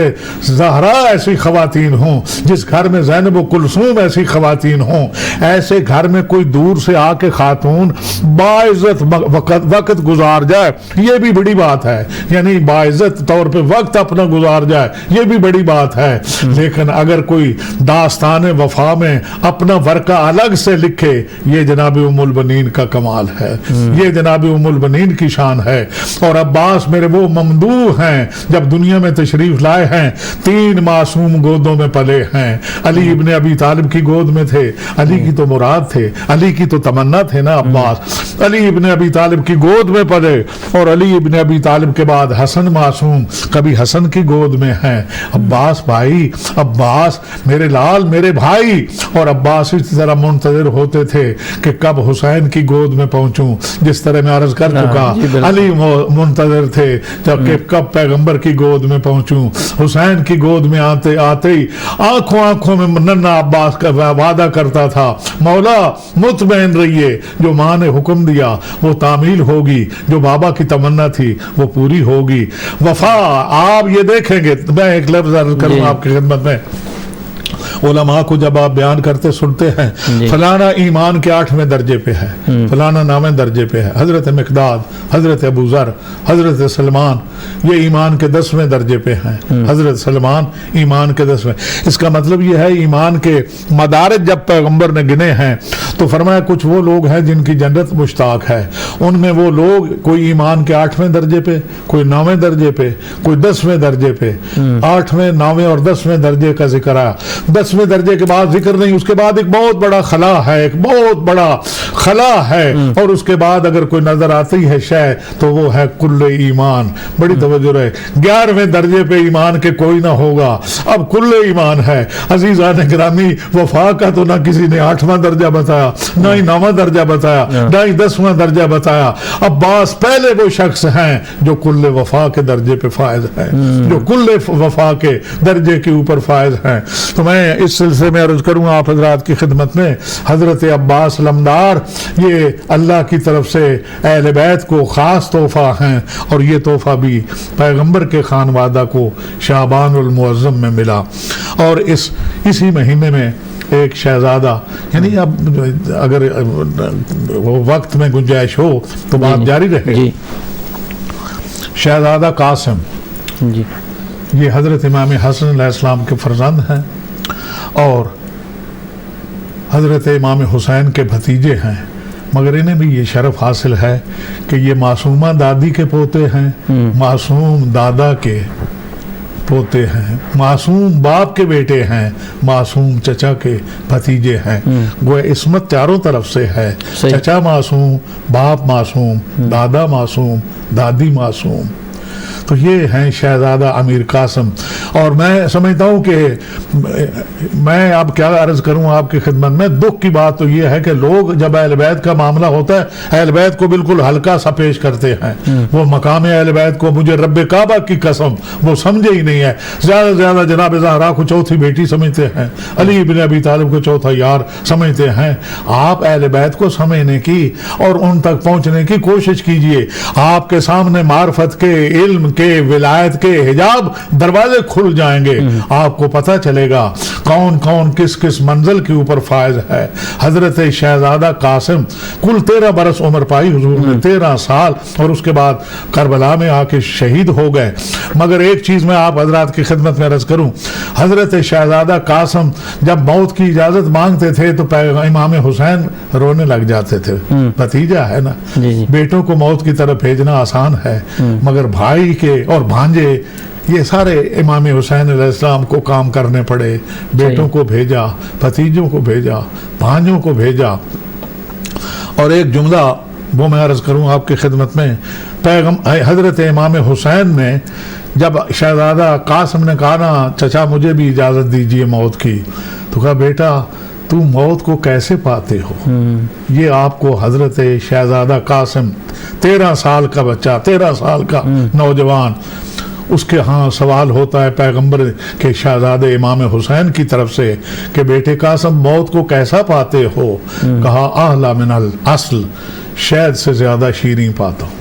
زہرا ایسی خواتین ہوں، جس گھر میں زینب و کلثوم ایسی خواتین ہوں، ایسے گھر میں کوئی دور سے آ کے خاتون باعزت وقت گزار جائے یہ بھی بڑی بات ہے، یعنی باعزت طور پہ وقت اپنا گزار جائے یہ بھی بڑی بات ہے، لیکن اگر کوئی داستان وفا میں اپنا ورقہ الگ سے لکھے یہ جناب ام البنین کا کمال ہے، یہ جناب ام البنین کی شان ہے۔ اور عباس میرے وہ ممدوح ہیں جب دنیا میں تشریف لائے ہیں 3 معصوم گودوں میں پلے ہیں، علی ابن ابی طالب کی گود میں تھے، علی کی تو مراد تھے، علی کی تو تمنا تھے نا عباس، علی ابن ابی طالب کی گود میں پلے، اور علی ابن ابی طالب کے بعد حسن معصوم کبھی حسن کی گود میں ہیں۔ عباس بھائی، عباس میرے لال، میرے بھائی، اور عباس اسی طرح منتظر ہوتے تھے کہ کب حسین کی گود میں پہنچوں، جس طرح میں عرض کر چکا علی منتظر تھے جب کہ کب پیغمبر کی گود میں پہنچوں، حسین کی گود میں آتے آتے ہی آنکھوں میں ننھا عباس کا وعدہ کرتا تھا مولا مطمئن رہیے، جو ماں نے حکم دیا وہ تعمیل ہوگی، جو بابا کی تمنا تھی وہ پوری ہوگی۔ وفا آپ یہ دیکھیں گے، میں ایک لفظ عرض کروں آپ کی خدمت میں، علماء کو جب آپ بیان کرتے سنتے ہیں فلانا ایمان کے 8ویں درجے پہ ہے، فلانا 9ویں درجے پہ ہے، حضرت مقداد، حضرت ابو ذر، حضرت سلمان یہ ایمان کے 10ویں درجے پہ ہیں، حضرت سلمان ایمان کے 10ویں۔ اس کا مطلب یہ ہے ایمان کے مدارج جب پیغمبر نے گنے ہیں تو فرمایا کچھ وہ لوگ ہیں جن کی جنت مشتاق ہے، ان میں وہ لوگ کوئی ایمان کے 8ویں درجے پہ، کوئی 9ویں درجے پہ، کوئی 10ویں درجے پہ، 8ویں 9ویں اور 10ویں درجے کا ذکر آیا۔ 10ویں درجے کے بعد ذکر نہیں، اس کے بعد ایک بہت بڑا خلا ہے، ایک بہت بڑا خلا ہے، اور اس کے بعد اگر کوئی نظر آتی ہے شے تو وہ ہے کل ایمان۔ بڑی توجہ رہے، 11ویں درجے پہ ایمان کے کوئی نہ ہوگا، اب کل ایمان ہے۔ عزیزان گرامی، وفا کا تو نہ کسی نے 8واں درجہ بتایا، نہ ہی 9واں درجہ بتایا، نہ ہی 10واں درجہ بتایا۔ عباس پہلے وہ شخص ہیں جو کل وفا کے درجے پہ فائز ہیں، جو کل وفا کے درجے کے اوپر فائز ہیں۔ تو میں اس سلسلے میں عرض کروں آپ حضرات کی خدمت میں، حضرت عباس لمدار یہ اللہ کی طرف سے اہل بیت کو خاص تحفہ ہیں، اور یہ تحفہ بھی پیغمبر کے خانوادہ کو شعبان المعظم میں ملا، اور اسی مہینے میں ایک شہزادہ، یعنی اب اگر وہ وقت میں گنجائش ہو تو بات جاری رہے. جی شہزادہ قاسم جی یہ حضرت امام حسن علیہ السلام کے فرزند ہیں اور حضرت امام حسین کے بھتیجے ہیں، مگر انہیں بھی یہ شرف حاصل ہے کہ یہ معصومہ دادی کے پوتے ہیں، معصوم دادا کے پوتے ہیں، معصوم باپ کے بیٹے ہیں، معصوم چچا کے بھتیجے ہیں. گویا عصمت چاروں طرف سے ہے، چچا معصوم، باپ معصوم، دادا معصوم، دادی معصوم. تو یہ ہیں شہزادہ امیر قاسم. اور میں سمجھتا ہوں کہ میں اب کیا عرض کروں آپ کی خدمت میں، دکھ کی بات تو یہ ہے کہ لوگ جب اہل بیت کا معاملہ ہوتا ہے اہل بیت کو بالکل ہلکا سا پیش کرتے ہیں. وہ مقام اہل بیت کو مجھے رب کعبہ کی قسم وہ سمجھے ہی نہیں ہے. زیادہ سے زیادہ جناب زہرا کو چوتھی بیٹی سمجھتے ہیں، علی بن ابی طالب کو چوتھا یار سمجھتے ہیں. آپ اہل بیت کو سمجھنے کی اور ان تک پہنچنے کی کوشش کیجئے. آپ کے سامنے معرفت کے، علم کے، ولایت کے حجاب دروازے کھل جائیں گے. آپ کو پتہ چلے گا کون کون کس کس منزل کے اوپر فائز ہے. حضرت شہزادہ قاسم کل 13 برس عمر پائی حضور نے، 13 سال، اور اس کے بعد کربلا میں آ کے شہید ہو گئے. مگر ایک چیز میں آپ حضرات کی خدمت میں عرض کروں، حضرت شہزادہ قاسم جب موت کی اجازت مانگتے تھے تو امام حسین رونے لگ جاتے تھے. بھتیجا ہے نا، بیٹوں کو موت کی طرف بھیجنا آسان ہے، مگر بھائی کے اور بھانجے یہ سارے امام حسین علیہ السلام کو کام کرنے پڑے. بیٹوں کو بھیجا، بھتیجوں کو بھیجا، بھانجوں کو بھیجا. اور ایک جملہ وہ میں عرض کروں آپ کی خدمت میں، حضرت امام حسین نے جب شہزادہ قاسم نے کہا نا چچا مجھے بھی اجازت دیجئے موت کی، تو کہا بیٹا تو موت کو کیسے پاتے ہو؟ یہ آپ کو حضرت شہزادہ قاسم 13 سال کا بچہ، 13 سال کا نوجوان، اس کے ہاں سوال ہوتا ہے پیغمبر کے شہزادے امام حسین کی طرف سے کہ بیٹے قاسم موت کو کیسا پاتے ہو؟ کہا احلی من الاصل، شہد سے زیادہ شیریں پاتا ہوں.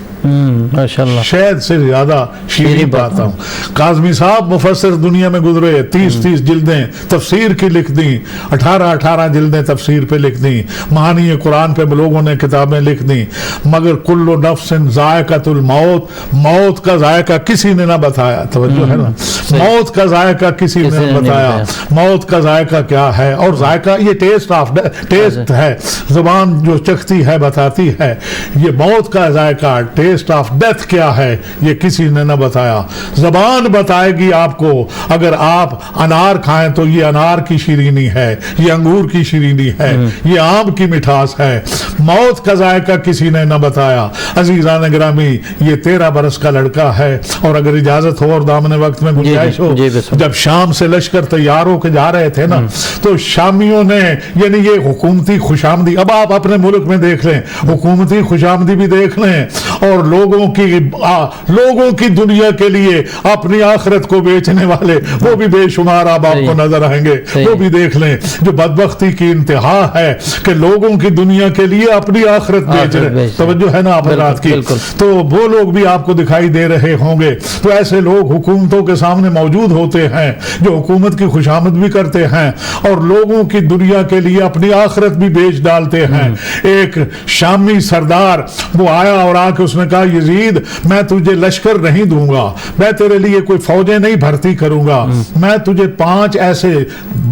ماشاءاللہ، شہد سے زیادہ شیریں پاتا ہوں. کاظمی صاحب مفسر دنیا میں گزرے، 30 جلدیں تفسیر کی لکھ دیں، 18 جلدیں تفسیر پہ لکھ دیں، معانی قرآن پہ لوگوں نے کتابیں لکھ دیں، مگر کل نفس ذائقۃ الموت، موت کا ذائقہ کسی نے نہ بتایا. توجہ ہے نا، موت کا ذائقہ کسی نے نہ بتایا. موت کا ذائقہ کیا ہے؟ اور ذائقہ یہ ٹیسٹ ہے، زبان جو چکھتی ہے بتاتی ہے. یہ موت کا ذائقہ، ٹیسٹ آف ڈیتھ کیا ہے یہ کسی نے نہ بتایا. زبان بتائے گی آپ کو. اگر آپ انار کھائیں تو یہ انار کی شیرینی ہے، یہ انگور کی شیرینی ہے، یہ آم کی مٹھاس ہے. موت کا ذائقہ کسی نے نہ بتایا. عزیزان گرامی یہ 13 برس کا لڑکا ہے، اور اگر اجازت ہو اور دامن وقت میں گنجائش ہو، جب شام سے لشکر تیار ہو کے جا رہے تھے نا تو شامیوں نے، یعنی یہ حکومتی خوشامدی، اب آپ اپنے ملک میں دیکھ لیں حکومتی خوشامدی بھی دیکھ لیں، اور لوگوں کی دنیا کے لیے اپنی آخرت کو بیچنے والے وہ بھی بے شمار آپ کو نظر آئیں گے. وہ بھی دیکھ لیں جو بدبختی کی انتہا ہے کہ لوگوں کی دنیا کے لیے اپنی آخرت بیچ رہے. توجہ ہے نا آپ حضرات کی؟ تو وہ لوگ بھی آپ کو دکھائی دے رہے ہوں گے. تو ایسے لوگ حکومتوں کے سامنے موجود ہوتے ہیں جو حکومت کی خوشامد بھی کرتے ہیں اور لوگوں کی دنیا کے لیے اپنی آخرت بھی بیچ ڈالتے ہیں. ایک شامی سردار وہ آیا اور آ کے اس نے کہا یزید میں تجھے لشکر نہیں دوں گا، میں تیرے لیے کوئی فوجیں نہیں بھرتی کروں گا، میں تجھے 5 ایسے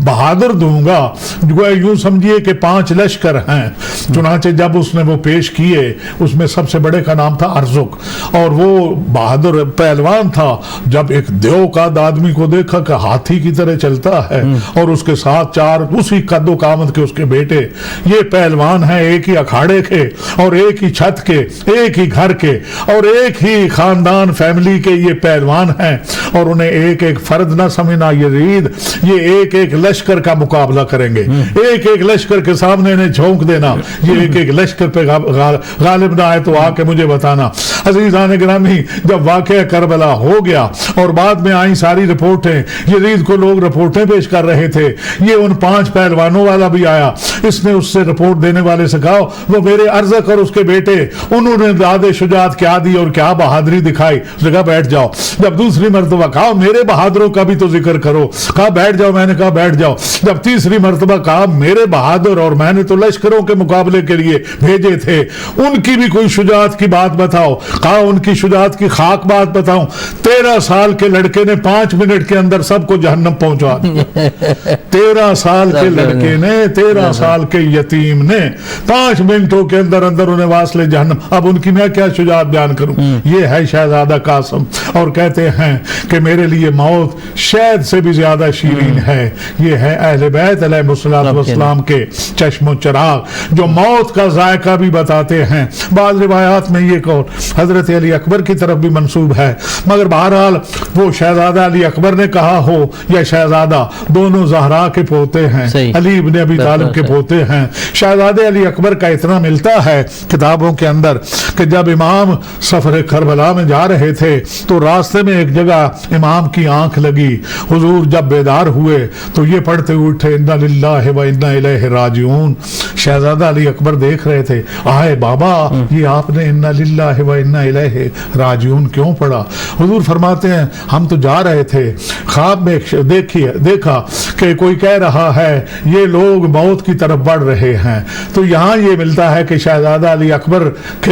بہادر دوں گا، یوں سمجھیے کہ 5 لشکر ہیں. چنانچہ جب اس نے وہ پیش کیے اس میں سب سے بڑے کا نام تھا ارزق، اور وہ بہادر پہلوان تھا. جب ایک دیو کا آدمی کو دیکھا کہ ہاتھی کی طرح چلتا ہے اور اس کے ساتھ 4 اسی قد و قامت کے اس کے بیٹے، یہ پہلوان ہیں ایک ہی اکھاڑے کے اور ایک ہی چھت کے، ایک ہی گھر کے اور ایک ہی خاندان فیملی کے یہ پہلوان ہیں، اور انہیں ایک ایک فرد نہ سمجھنا یزید، یہ ایک ایک لشکر کا مقابلہ کریں گے. ایک ایک لشکر کے سامنے انہیں جھونک دینا، یہ ایک ایک لشکر پہ غالب نہ آئے تو آ کے مجھے بتانا. عزیزان گرامی جب واقعہ کربلا ہو گیا اور بعد میں آئیں ساری رپورٹیں، یزید کو لوگ رپورٹیں پیش کر رہے تھے، یہ ان 5 پہلوانوں والا بھی آیا. اس نے اس سے رپورٹ دینے والے سے کہا وہ میرے ارزق اور اس کے بیٹے، انہوں نے داد شجاعت شجاعت کیا دی اور کیا بہادری دکھائی. اس نے کہا بیٹھ جاؤ. جب دوسری مرتبہ کہا میرے بہادروں کا بھی تو ذکر کرو, کہا بیٹھ جاؤ. میں نے کہا بیٹھ جاؤ. جب تیسری مرتبہ کہا میرے بہادر, اور میں نے تو لشکروں کے مقابلے کے لیے بھیجے تھے, ان کی بھی کوئی شجاعت کی بات بتاؤ. کہا ان کی شجاعت کی خاک بات بتاؤں. 13 سال کے لڑکے نے 5 منٹ کے اندر سب کو جہنم پہنچا دیا. 13 سال کے لڑکے نے, 13 سال کے یتیم نے 5 منٹوں کے اندر اندر انہیں واصل جہنم. اب ان کی میں کیا شجاعت بیان کروں. یہ ہے شہزادہ قاسم, اور کہتے ہیں کہ میرے لیے موت شہد سے بھی زیادہ شیرین ہے. یہ ہے اہل بیت علیہ السلام کے چشم و چراغ, جو موت کا ذائقہ بھی بتاتے ہیں. بعض روایات میں یہ قول حضرت علی اکبر کی طرف بھی منسوب ہے, مگر بہرحال وہ شہزادہ علی اکبر نے کہا ہو یا شہزادہ, دونوں زہرا کے پوتے ہیں, علی ابن ابی طالب کے پوتے ہیں. شہزادہ علی اکبر کا اتنا ملتا ہے کتابوں کے اندر کہ جب امام سفر کربلا میں جا رہے تھے تو راستے میں ایک جگہ امام کی آنکھ لگی. حضور جب بیدار ہوئے تو یہ پڑھتے اٹھے انا للہ و انا الیہ راجعون. شہزادہ علی اکبر دیکھ رہے تھے, آئے بابا یہ آپ نے انا للہ و انا الیہ راجعون کیوں پڑھا؟ حضور فرماتے ہیں ہم تو جا رہے تھے, خواب میں دیکھا کہ کوئی کہہ رہا ہے یہ لوگ موت کی طرف بڑھ رہے ہیں. تو یہاں یہ ملتا ہے کہ شہزادہ علی اکبر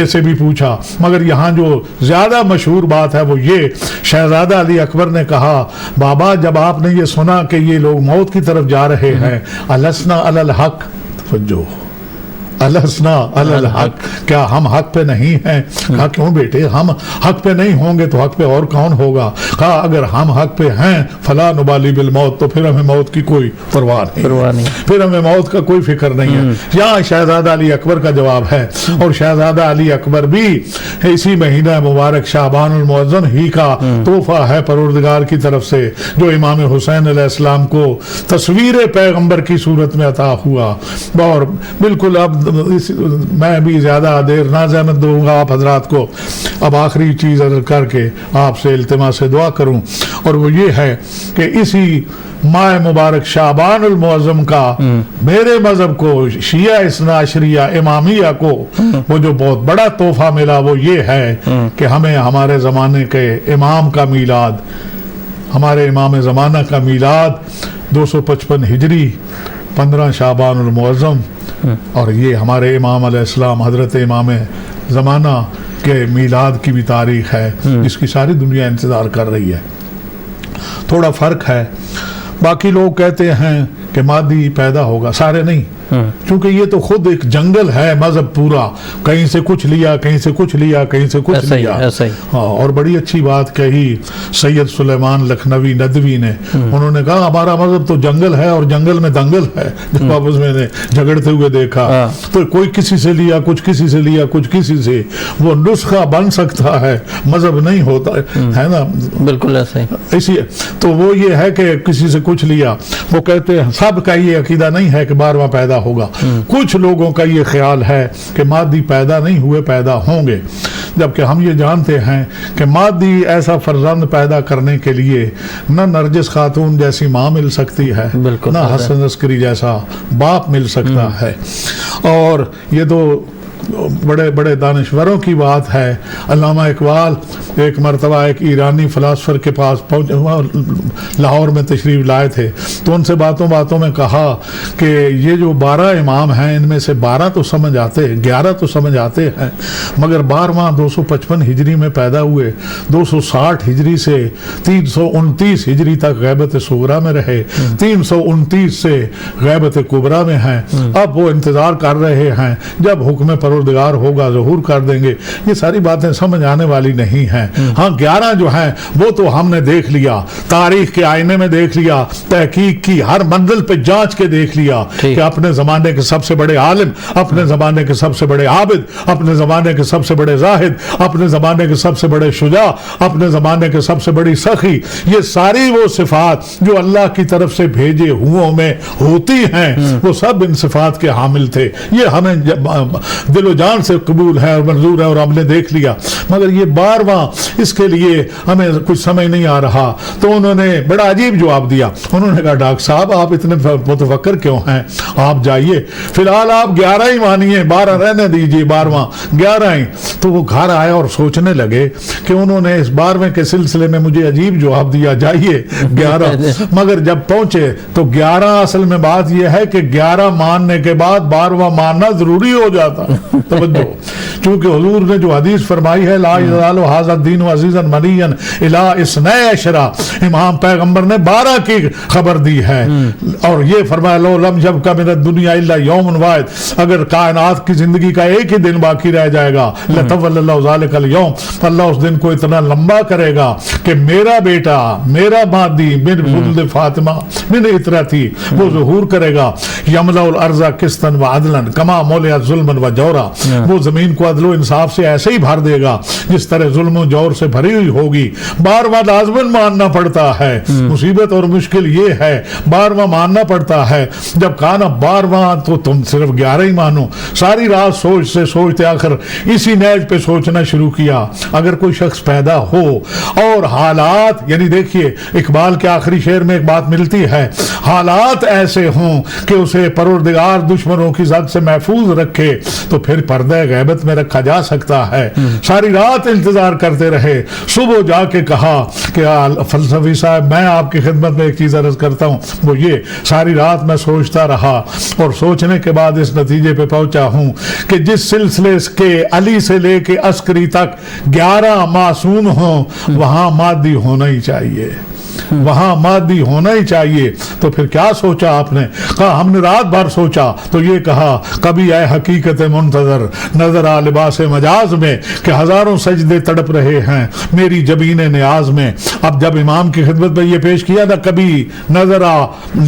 سے بھی پوچھا, مگر یہاں جو زیادہ مشہور بات ہے وہ یہ, شہزادہ علی اکبر نے کہا بابا جب آپ نے یہ سنا کہ یہ لوگ موت کی طرف جا رہے ہیں, السنا علی الحق, توجہ, الحسنا علی الحق, کیا ہم حق پہ نہیں ہیں؟ کہا کیوں بیٹے, ہم حق پہ نہیں ہوں گے تو حق پہ اور کون ہوگا؟ کہا اگر ہم حق پہ ہیں فلا نبالی بالموت, تو پھر ہمیں موت کی کوئی پرواہ نہیں, پھر ہمیں موت کا کوئی فکر نہیں ہے. یہاں شہزادہ علی اکبر کا جواب ہے, اور شہزادہ علی اکبر بھی اسی مہینہ مبارک شعبان المعظم ہی کا تحفہ ہے پروردگار کی طرف سے, جو امام حسین علیہ السلام کو تصویر پیغمبر کی صورت میں عطا ہوا. اور بالکل اب میں بھی زیادہ دیر نہ زحمت دوں گا آپ حضرات کو. اب آخری چیز عرض کر کے آپ سے التماس دعا کروں, اور وہ یہ ہے کہ اسی ماہ مبارک شعبان المعظم کا میرے مذہب کو, شیعہ اثنا عشریہ امامیہ کو, وہ جو بہت بڑا تحفہ ملا وہ یہ ہے کہ ہمیں ہمارے زمانے کے امام کا میلاد, ہمارے امام زمانہ کا میلاد 255 ہجری 15 شعبان المعظم, اور یہ ہمارے امام علیہ السلام حضرت امام زمانہ کے میلاد کی بھی تاریخ ہے, جس کی ساری دنیا انتظار کر رہی ہے. تھوڑا فرق ہے, باقی لوگ کہتے ہیں کہ مادی پیدا ہوگا, سارے نہیں, کیونکہ یہ تو خود ایک جنگل ہے مذہب پورا, کہیں سے کچھ لیا, کہیں سے کچھ لیا, کہیں سے کچھ لیا. ہاں, اور بڑی اچھی بات کہی سید سلیمان لکھنوی ندوی نے, انہوں نے کہا ہمارا مذہب تو جنگل ہے اور جنگل میں دنگل ہے. جب آپ اس میں نے جھگڑتے ہوئے دیکھا تو کوئی کسی سے لیا, کچھ کسی سے لیا, کچھ کسی سے, وہ نسخہ بن سکتا ہے, مذہب نہیں ہوتا ہے نا. بالکل ایسا ہی. اسی تو وہ یہ ہے کہ کسی سے کچھ لیا. وہ کہتے ہیں سب کا یہ عقیدہ نہیں ہے کہ 12واں پیدا ہوگا. کچھ لوگوں کا یہ خیال ہے کہ مادی پیدا نہیں ہوئے, پیدا ہوں گے, جبکہ ہم یہ جانتے ہیں کہ مادی ایسا فرزند پیدا کرنے کے لیے نہ نرجس خاتون جیسی ماں مل سکتی ہے, نہ حسن عسکری جیسا باپ مل سکتا ہے. اور یہ تو بڑے بڑے دانشوروں کی بات ہے. علامہ اقبال ایک مرتبہ ایک ایرانی فلاسفر کے پاس پہنچے, لاہور میں تشریف لائے تھے, تو ان سے باتوں میں کہا کہ یہ جو 12 امام ہیں ان میں سے 12 تو سمجھ آتے, 11 تو سمجھ آتے ہیں, مگر 12واں 255 ہجری میں پیدا ہوئے, 260 ہجری سے 329 ہجری تک غیبت صغرا میں رہے, 329 سے غیبت کبرا میں ہیں. اب وہ انتظار کر رہے ہیں جب حکم پروردگار ہوگا ظہور کر دیں گے. یہ ساری باتیں سمجھ آنے والی نہیں ہیں. ہاں 11 جو ہیں وہ تو ہم نے دیکھ لیا, تاریخ کے آئینے میں دیکھ لیا, تحقیق کی ہر منزل پہ جانچ کے دیکھ لیا کہ اپنے زمانے کے سب سے بڑے عالم, اپنے زمانے کے سب سے بڑے عابد, اپنے زمانے کے سب سے بڑے زاہد, اپنے زمانے کے سب سے بڑے شجاع, اپنے زمانے کے سب سے بڑی سخی, یہ ساری وہ صفات جو اللہ کی طرف سے بھیجے ہوں میں ہوتی ہیں, وہ سب ان صفات کے حامل تھے. یہ ہمیں دل و جان سے قبول ہے اور منظور ہے اور ہم نے دیکھ لیا، مگر یہ بارواں اس کے لیے ہمیں کچھ سمجھ نہیں آ رہا. تو انہوں نے بڑا عجیب جواب دیا. انہوں نے کہا ڈاکٹر صاحب آپ اتنے متفکر کیوں ہیں، آپ جائیے فی الحال آپ 11 ہی مانیے، 12 رہنے دیجیے، 12واں 11 ہی. تو وہ گھر آئے اور سوچنے لگے کہ انہوں نے اس 12ویں کے سلسلے میں مجھے عجیب جواب دیا، جائیے 11. مگر جب پہنچے تو 11 اصل میں بات یہ ہے کہ 11 ماننے کے بعد 12واں ماننا ضروری ہو جاتا. توجہ، چونکہ حضور نے جو حدیث فرمائی ہے لا یزال ھذا الدین عزیزا منیا الی 12، امام پیغمبر نے 12 کی خبر دی ہے، اور یہ فرمایا لو لم یبق من الدنیا الا یوم واحد، اگر کائنات کی زندگی کا ایک ہی دن باقی رہ جائے گا لطول اللہ ذلک اليوم، اللہ اس دن کو اتنا لمبا کرے گا کہ میرا بیٹا، میرا مادی من ولد فاطمہ من اطرتی، وہ ظہور کرے گا. یملأ الارض قسطا وعدلا کما ملئت ظلما وجورا، وہ زمین کو عدل و انصاف سے ایسے ہی بھر دے گا جس طرح ظلم و جور سے بھری ہوئی ہوگی. 12واں لازماً ماننا پڑتا ہے. مصیبت اور مشکل یہ ہے 12واں ماننا پڑتا ہے. جب کہا نا 12واں تو تم صرف 11 ہی مانو. ساری رات سوچ سے سوچتے آخر اسی نیج پہ سوچنا شروع کیا. اگر کوئی شخص پیدا ہو اور حالات، یعنی دیکھیے اقبال کے آخری شعر میں ایک بات ملتی ہے، حالات ایسے ہوں کہ اسے پروردگار دشمنوں کی زد سے محفوظ رکھے تو پھر پردہ غیبت میں رکھا جا سکتا ہے. ساری رات انتظار کرتے رہے، صبح جا کے کہا کہ فلسفی صاحب میں آپ کی خدمت میں ایک چیز عرض کرتا ہوں، وہ یہ ساری رات میں سوچتا رہا اور سوچنے کے بعد اس نتیجے پہ پہنچا ہوں کہ جس سلسلے کے علی سے لے کے عسکری تک 11 معصوم ہوں وہاں مادی ہونا ہی چاہیے، وہاں مادی ہونا ہی چاہیے. تو پھر کیا سوچا آپ نے؟ کہا ہم نے رات بھر سوچا تو یہ کہا کبھی اے حقیقت منتظر نظر آ لباس مجاز میں کہ ہزاروں سجدے تڑپ رہے ہیں میری جبین نیاز میں. اب جب امام کی خدمت میں یہ پیش کیا نا کبھی نظر آ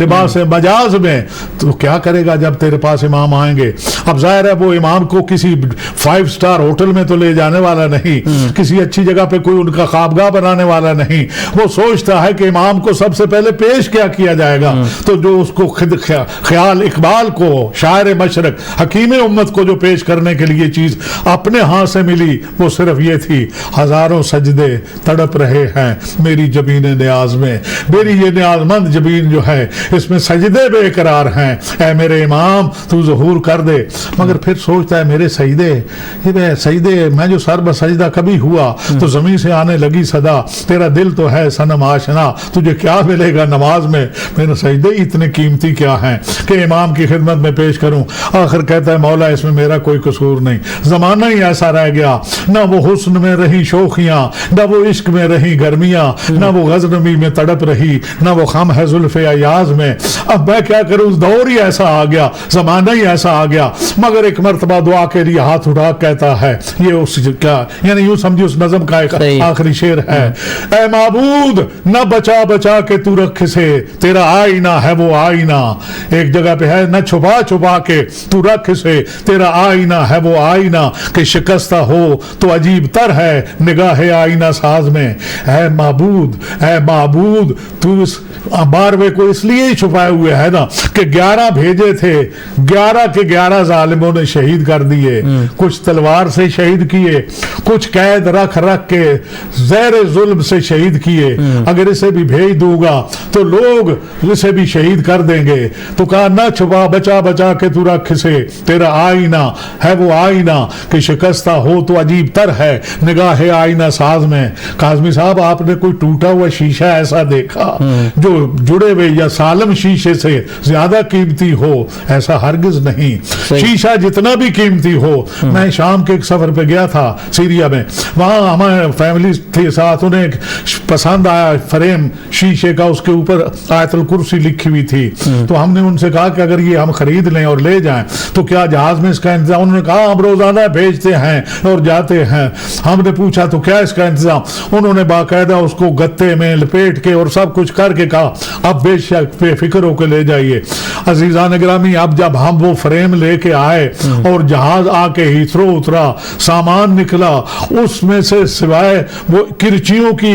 لباس مجاز میں، تو کیا کرے گا جب تیرے پاس امام آئیں گے؟ اب ظاہر ہے وہ امام کو کسی 5 سٹار ہوٹل میں تو لے جانے والا نہیں، کسی اچھی جگہ پہ کوئی ان کا خوابگاہ بنانے والا نہیں. وہ سوچتا ہے کہ امام کو سب سے پہلے پیش کیا جائے گا. تو جو اس کو خیال اقبال کو، شاعر مشرق حکیم امت کو جو پیش کرنے کے لیے چیز اپنے ہاں سے ملی وہ صرف یہ تھی ہزاروں سجدے تڑپ رہے ہیں میری جبین نیاز میں. میری یہ نیاز مند جبین جو ہے اس میں سجدے بے قرار ہیں، اے میرے امام تو ظہور کر دے. مگر پھر سوچتا ہے میرے سجدے، یہ سجدے میں جو سر بسجدہ کبھی ہوا تو زمین سے آنے لگی صدا تیرا دل تو ہے صنم آشنا، تجھے کیا ملے گا نماز میں؟ میرے سجدے اتنے قیمتی کیا ہیں کہ امام کی خدمت میں پیش کروں؟ آخر کہتا ہے مولا اس میں میرا کوئی قصور نہیں، زمانہ ہی ایسا رہ گیا، نہ وہ حسن میں رہی شوخیاں، نہ وہ عشق میں رہی گرمیاں، نہ وہ غزنمی میں تڑپ رہی، نہ وہ خم ہے زلف ایاز میں. اب میں کیا کروں، دور ہی ایسا آ گیا، زمانہ ہی ایسا آ گیا. مگر ایک مرتبہ دعا کے لیے ہاتھ اٹھا کہتا ہے، یہ اس کیا یعنی یوں سمجھو اس نظم کا ایک آخری شعر ہے، اے معبود نہ بچا بچا کے تو رکھ سے تیرا آئینہ ہے وہ آئینہ. ایک جگہ پہ ہے نہ چھپا چھپا کے تو رکھ سے تیرا آئینہ ہے وہ آئینہ کہ شکستہ ہو تو عجیب تر ہے نگاہ آئینہ ساز میں. اے معبود تو اس 12ویں کو اس لیے ہی چھپائے ہوئے ہے نا کہ 11 بھیجے تھے، 11 کے 11 ظالموں نے شہید کر دیے، کچھ تلوار سے شہید کیے، کچھ قید رکھ کے زیر ظلم سے شہید کیے. اگر اسے بھی بھیج دوں گا تو لوگ اسے بھی شہید کر دیں گے. تو کہا نہ چھپا بچا بچا کے تو رکھ سے تیرا آئینہ ہے وہ آئینہ کہ شکستہ ہو تو عجیب تر ہے نگاہ آئینہ ساز میں. کاظمی صاحب آپ نے کوئی ٹوٹا ہوا شیشہ ایسا دیکھا جو جڑے ہوئے یا سالم شیشے سے زیادہ قیمتی ہو؟ ایسا ہرگز نہیں. شیشہ جتنا بھی قیمتی ہو، میں شام کے ایک سفر پہ گیا تھا سیریا میں، وہاں ہمارے فیملی تھے ساتھ، انہیں پسند آیا فریم شیشے کا، اس کے اوپر آیت الکرسی لکھی ہوئی تھی. تو ہم نے ان سے کہا کہ اگر یہ ہم خرید لیں اور لے جائیں تو کیا جہاز میں اس کا انتظام؟ انہوں نے کہا ہم روزانہ بھیجتے ہیں اور جاتے ہیں. ہم نے پوچھا تو کیا اس کا انتظام؟ انہوں نے باقاعدہ اس کو گتے میں لپیٹ کے اور سب کچھ کر کے کہا اب بے شک بے فکر ہو کے لے جائیے. عزیزان گرامی، اب جب ہم وہ فریم لے کے آئے اور جہاز آ کے ہیتھرو اترا، سامان نکلا، اس میں سے سوائے وہ کرچیوں کی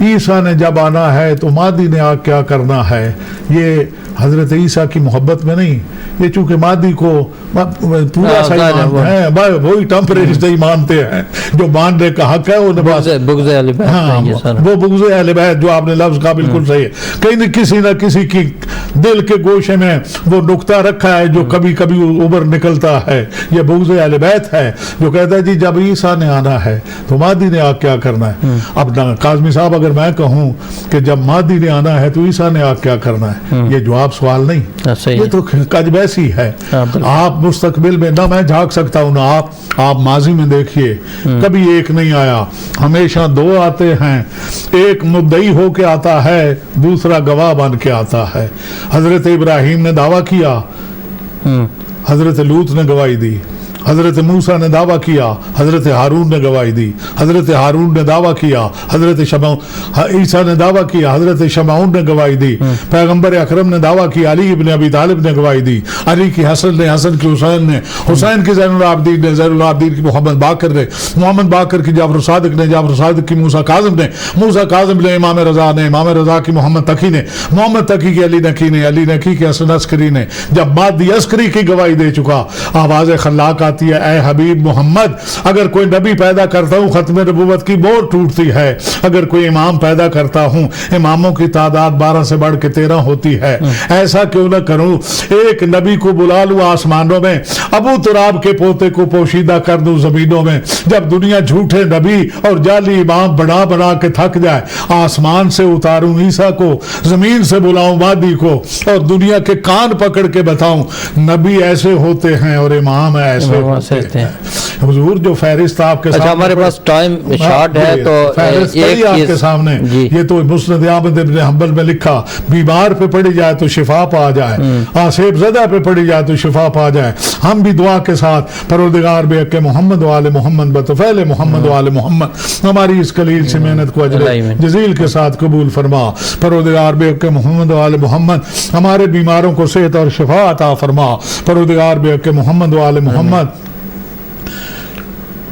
عیسیٰ نے جب آنا ہے تو مہدی نے آ کیا کرنا ہے، یہ حضرت عیسیٰ کی محبت میں نہیں، یہ چونکہ مہدی کو پورا صحیح مانتے ہیں، وہی ٹیمپریری صحیح مانتے ہیں، جو ماننے کا حق ہے وہ بغض اہل بیت، ہاں وہ بغض اہل بیت جو آپ نے لفظ کا بالکل صحیح ہے، کہیں کسی نہ کسی کی دل کے گوشے میں وہ نقطہ رکھا ہے جو کبھی کبھی ابھر نکلتا ہے، یہ بغض اہل بیت ہے جو کہتا ہے جی جب عیسیٰ نے آنا ہے تو مہدی نے آ کیا کرنا ہے۔ اب کاظمی صاحب اگر میں کہوں کہ جب مہدی نے آنا ہے تو عیسیٰ نے آ کیا کرنا ہے، یہ جواب سوال نہیں، یہ تو کج بیسی ہے۔ آپ مستقبل میں نہ میں جھانک سکتا ہوں نہ آپ ماضی میں دیکھیے کبھی ایک نہیں آیا، ہمیشہ دو آتے ہیں، ایک مدعی ہو کے آتا ہے، دوسرا گواہ بن کے آتا ہے۔ حضرت ابراہیم نے دعویٰ کیا، حضرت لوط نے گواہی دی، حضرت موسیٰ نے دعویٰ کیا، حضرت ہارون نے گواہی دی، حضرت ہارون نے دعویٰ کیا، حضرت عیسیٰ نے دعویٰ کیا، حضرت شمعون نے گواہی دی، پیغمبر اکرم نے دعویٰ کیا، علی ابن ابی طالب نے گواہی دی، علی کی حسن نے، حسن کی حسین نے، حسین کی زین العابدین نے، زین العابدین کی محمد باقر نے، محمد باقر کی جعفر صادق نے، جعفر صادق کی موسیٰ کاظم نے، موسیٰ کاظم نے امام رضا نے، امام رضا کی محمد تقی نے، محمد تقی کی علی نقی نے، علی نقی کی حسن عسکری نے۔ جب مہدی عسکری کی گواہی دے چکا، آواز خلاق آتی ہے، اے حبیب محمد، اگر کوئی نبی پیدا کرتا ہوں ختم نبوت کی مہر ٹوٹتی ہے، اگر کوئی امام پیدا کرتا ہوں اماموں کی تعداد 12 سے بڑھ کے 13 ہوتی ہے، ایسا کیوں نہ کروں ایک نبی کو بلا لوں آسمانوں میں، ابو تراب کے پوتے کو پوشیدہ کر دوں زمینوں میں، جب دنیا جھوٹے نبی اور جعلی امام بنا بنا کے تھک جائے، آسمان سے اتاروں عیسیٰ کو، زمین سے بلاؤں مہدی کو، اور دنیا کے کان پکڑ کے بتاؤں نبی ایسے ہوتے ہیں اور امام ایسے ہوتے ہیں۔ حضور جو فہرست آپ کے سامنے، ہمارے پاس ٹائم شارٹ ہے تو فہرست آپ کے سامنے، یہ تو مسند احمد بن حنبل میں لکھا، بیمار پہ پڑی جائے تو شفا پا جائے، آسیب زدہ پہ پڑی جائے تو شفا پا جائے۔ ہم بھی دعا کے ساتھ پروردگار بے حق محمد و آل محمد بطفیل محمد و آل محمد ہماری اس قلیل سے محنت کو اجر جزیل کے ساتھ قبول فرما۔ پروردگار بے حق محمد و آل محمد ہمارے بیماروں کو صحت اور شفا عطا فرما۔ پروردگار بے حق محمد و آل محمد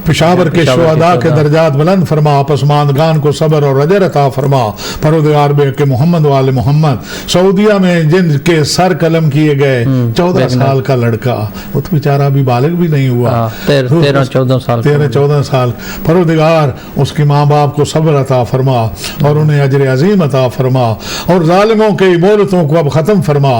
پشاور کے شہداء کے درجات بلند فرما، پسماندگان کو صبر اور اجر عطا فرما۔ پروردگار بے حق محمد و آل محمد سعودیہ میں جن کے سر قلم کیے گئے 14 سال کا لڑکا، وہ تو بیچارہ ابھی بالغ بھی نہیں ہوا، 13-14 سال، پروردگار اس کی ماں باپ کو صبر عطا فرما اور انہیں اجر عظیم عطا فرما، اور ظالموں کے مہلتوں کو اب ختم فرما،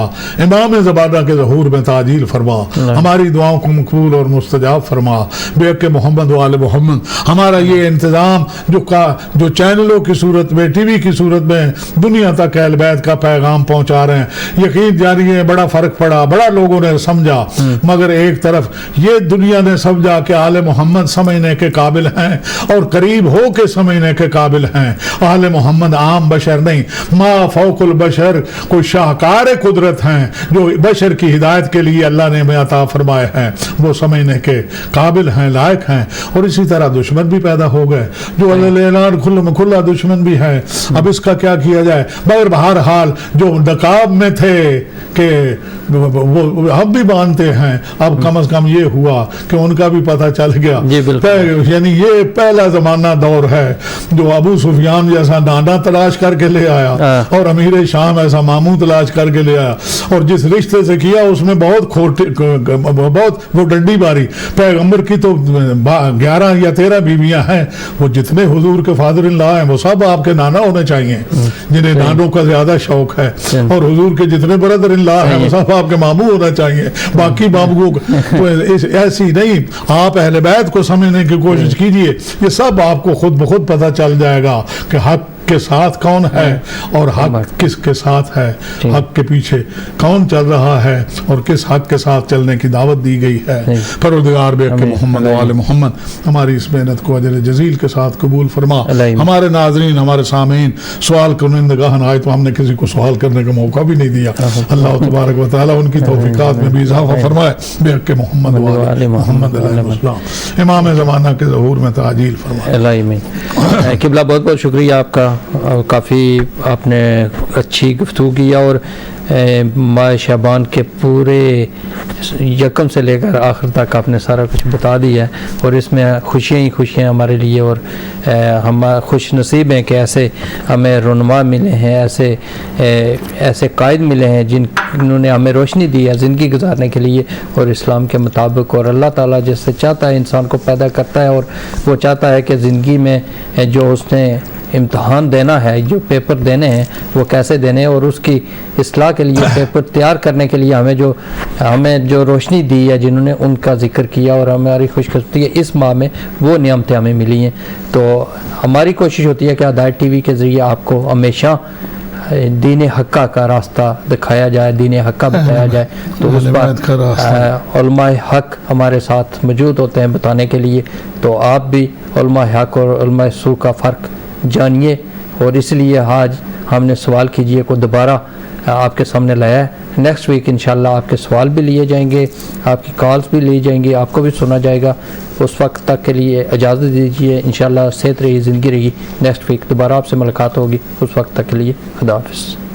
امام زمانہ کے ظہور میں تعجیل فرما، ہماری دعاؤں کو مقبول اور مستجاب فرما۔ بے حق محمد آل محمد ہمارا یہ انتظام جو چینلوں کی صورت میں، ٹی وی کی صورت میں دنیا تک اہل بیت کا پیغام پہنچا رہے ہیں، یقین جاری ہے بڑا فرق پڑا، بڑا لوگوں نے سمجھا، مگر ایک طرف یہ دنیا نے سمجھا کہ آل محمد سمجھنے کے قابل ہیں اور قریب ہو کے سمجھنے کے قابل ہیں۔ آل محمد عام بشر نہیں، ما فوق البشر، کوئی شاہکار قدرت ہیں جو بشر کی ہدایت کے لیے اللہ نے عطا فرمائے ہیں، وہ سمجھنے کے قابل ہیں، لائق ہیں۔ اور اسی طرح دشمن بھی پیدا ہو گئے جو اعلان کھلا دشمن بھی ہے۔ اب اس کا کیا کیا جائے؟ مگر بہرحال جو نقاب میں تھے کہ وہ ہم بھی مانتے ہیں، اب کم از کم یہ ہوا کہ ان کا بھی پتہ چل گیا، یعنی یہ پہلا زمانہ دور ہے جو ابو سفیان جیسا نانا تلاش کر کے لے آیا اور امیر شام ایسا ماموں تلاش کر کے لے آیا، اور جس رشتے سے کیا اس میں بہت وہ ڈنڈی ماری۔ پیغمبر کی تو 11 یا 13 بیویاں ہیں، وہ جتنے حضور کے فادر اللہ ہیں وہ سب آپ کے نانا ہونے چاہیے، جنہیں نانوں کا زیادہ شوق ہے، اور حضور کے جتنے بردر اللہ ہیں وہ سب آپ کے ماموں ہونا چاہیے، باقی ماموں ایسی نہیں۔ آپ اہل بیت کو سمجھنے کی کوشش کیجئے، یہ سب آپ کو خود بخود پتہ چل جائے گا کہ حق کے ساتھ کون ہے اور حق کس کے ساتھ ہے، حق کے پیچھے کون چل رہا ہے اور کس حق کے ساتھ چلنے کی دعوت دی گئی ہے۔ پروردگار بے حق محمد و آل محمد ہماری اس محنت کو اجر جزیل کے ساتھ قبول فرما۔ ہمارے ناظرین، ہمارے سامعین سوال کنندگان آئے تو ہم نے کسی کو سوال کرنے کا موقع بھی نہیں دیا، اللہ تبارک و تعالیٰ ان کی توفیقات میں بھی اضافہ فرمائے۔ بے حق محمد و آل محمد علیہ السلام امام زمانہ کے ظہور میں تعجیل فرمائے۔ قبلہ بہت بہت شکریہ آپ کا، کافی آپ نے اچھی گفتگو کیا اور ماہ شعبان کے پورے یکم سے لے کر آخر تک آپ نے سارا کچھ بتا دیا ہے اور اس میں خوشیاں ہی خوشیاں ہمارے لیے اور ہم خوش نصیب ہیں کہ ایسے ہمیں رہنما ملے ہیں، ایسے قائد ملے ہیں جنہوں نے ہمیں روشنی دی ہے زندگی گزارنے کے لیے اور اسلام کے مطابق. اور اللہ تعالیٰ جس سے چاہتا ہے انسان کو پیدا کرتا ہے اور وہ چاہتا ہے کہ زندگی میں جو اس نے امتحان دینا ہے، جو پیپر دینے ہیں وہ کیسے دینے ہیں اور اس کی اصلاح کے لیے پیپر تیار کرنے کے لیے ہمیں جو روشنی دی ہے جنہوں نے ان کا ذکر کیا اور ہماری خوش قسمتی ہے اس ماہ میں وہ نعمتیں ہمیں ملی ہیں. تو ہماری کوشش ہوتی ہے کہ ہدایت ٹی وی کے ذریعے آپ کو ہمیشہ دین حقہ کا راستہ دکھایا جائے، دین حقہ بتایا جائے. تو اس بات علماء حق ہمارے ساتھ موجود ہوتے ہیں بتانے کے لیے. تو آپ بھی علماء حق اور علماء سو کا فرق جانیے اور اس لیے آج ہم نے سوال کیجئے کو دوبارہ آپ کے سامنے لایا ہے. نیکسٹ ویک انشاءاللہ آپ کے سوال بھی لیے جائیں گے، آپ کی کالز بھی لی جائیں گی، آپ کو بھی سنا جائے گا. اس وقت تک کے لیے اجازت دیجیے. انشاءاللہ صحت رہی، زندگی رہی. نیکسٹ ویک دوبارہ آپ سے ملاقات ہوگی. اس وقت تک کے لیے خدا حافظ.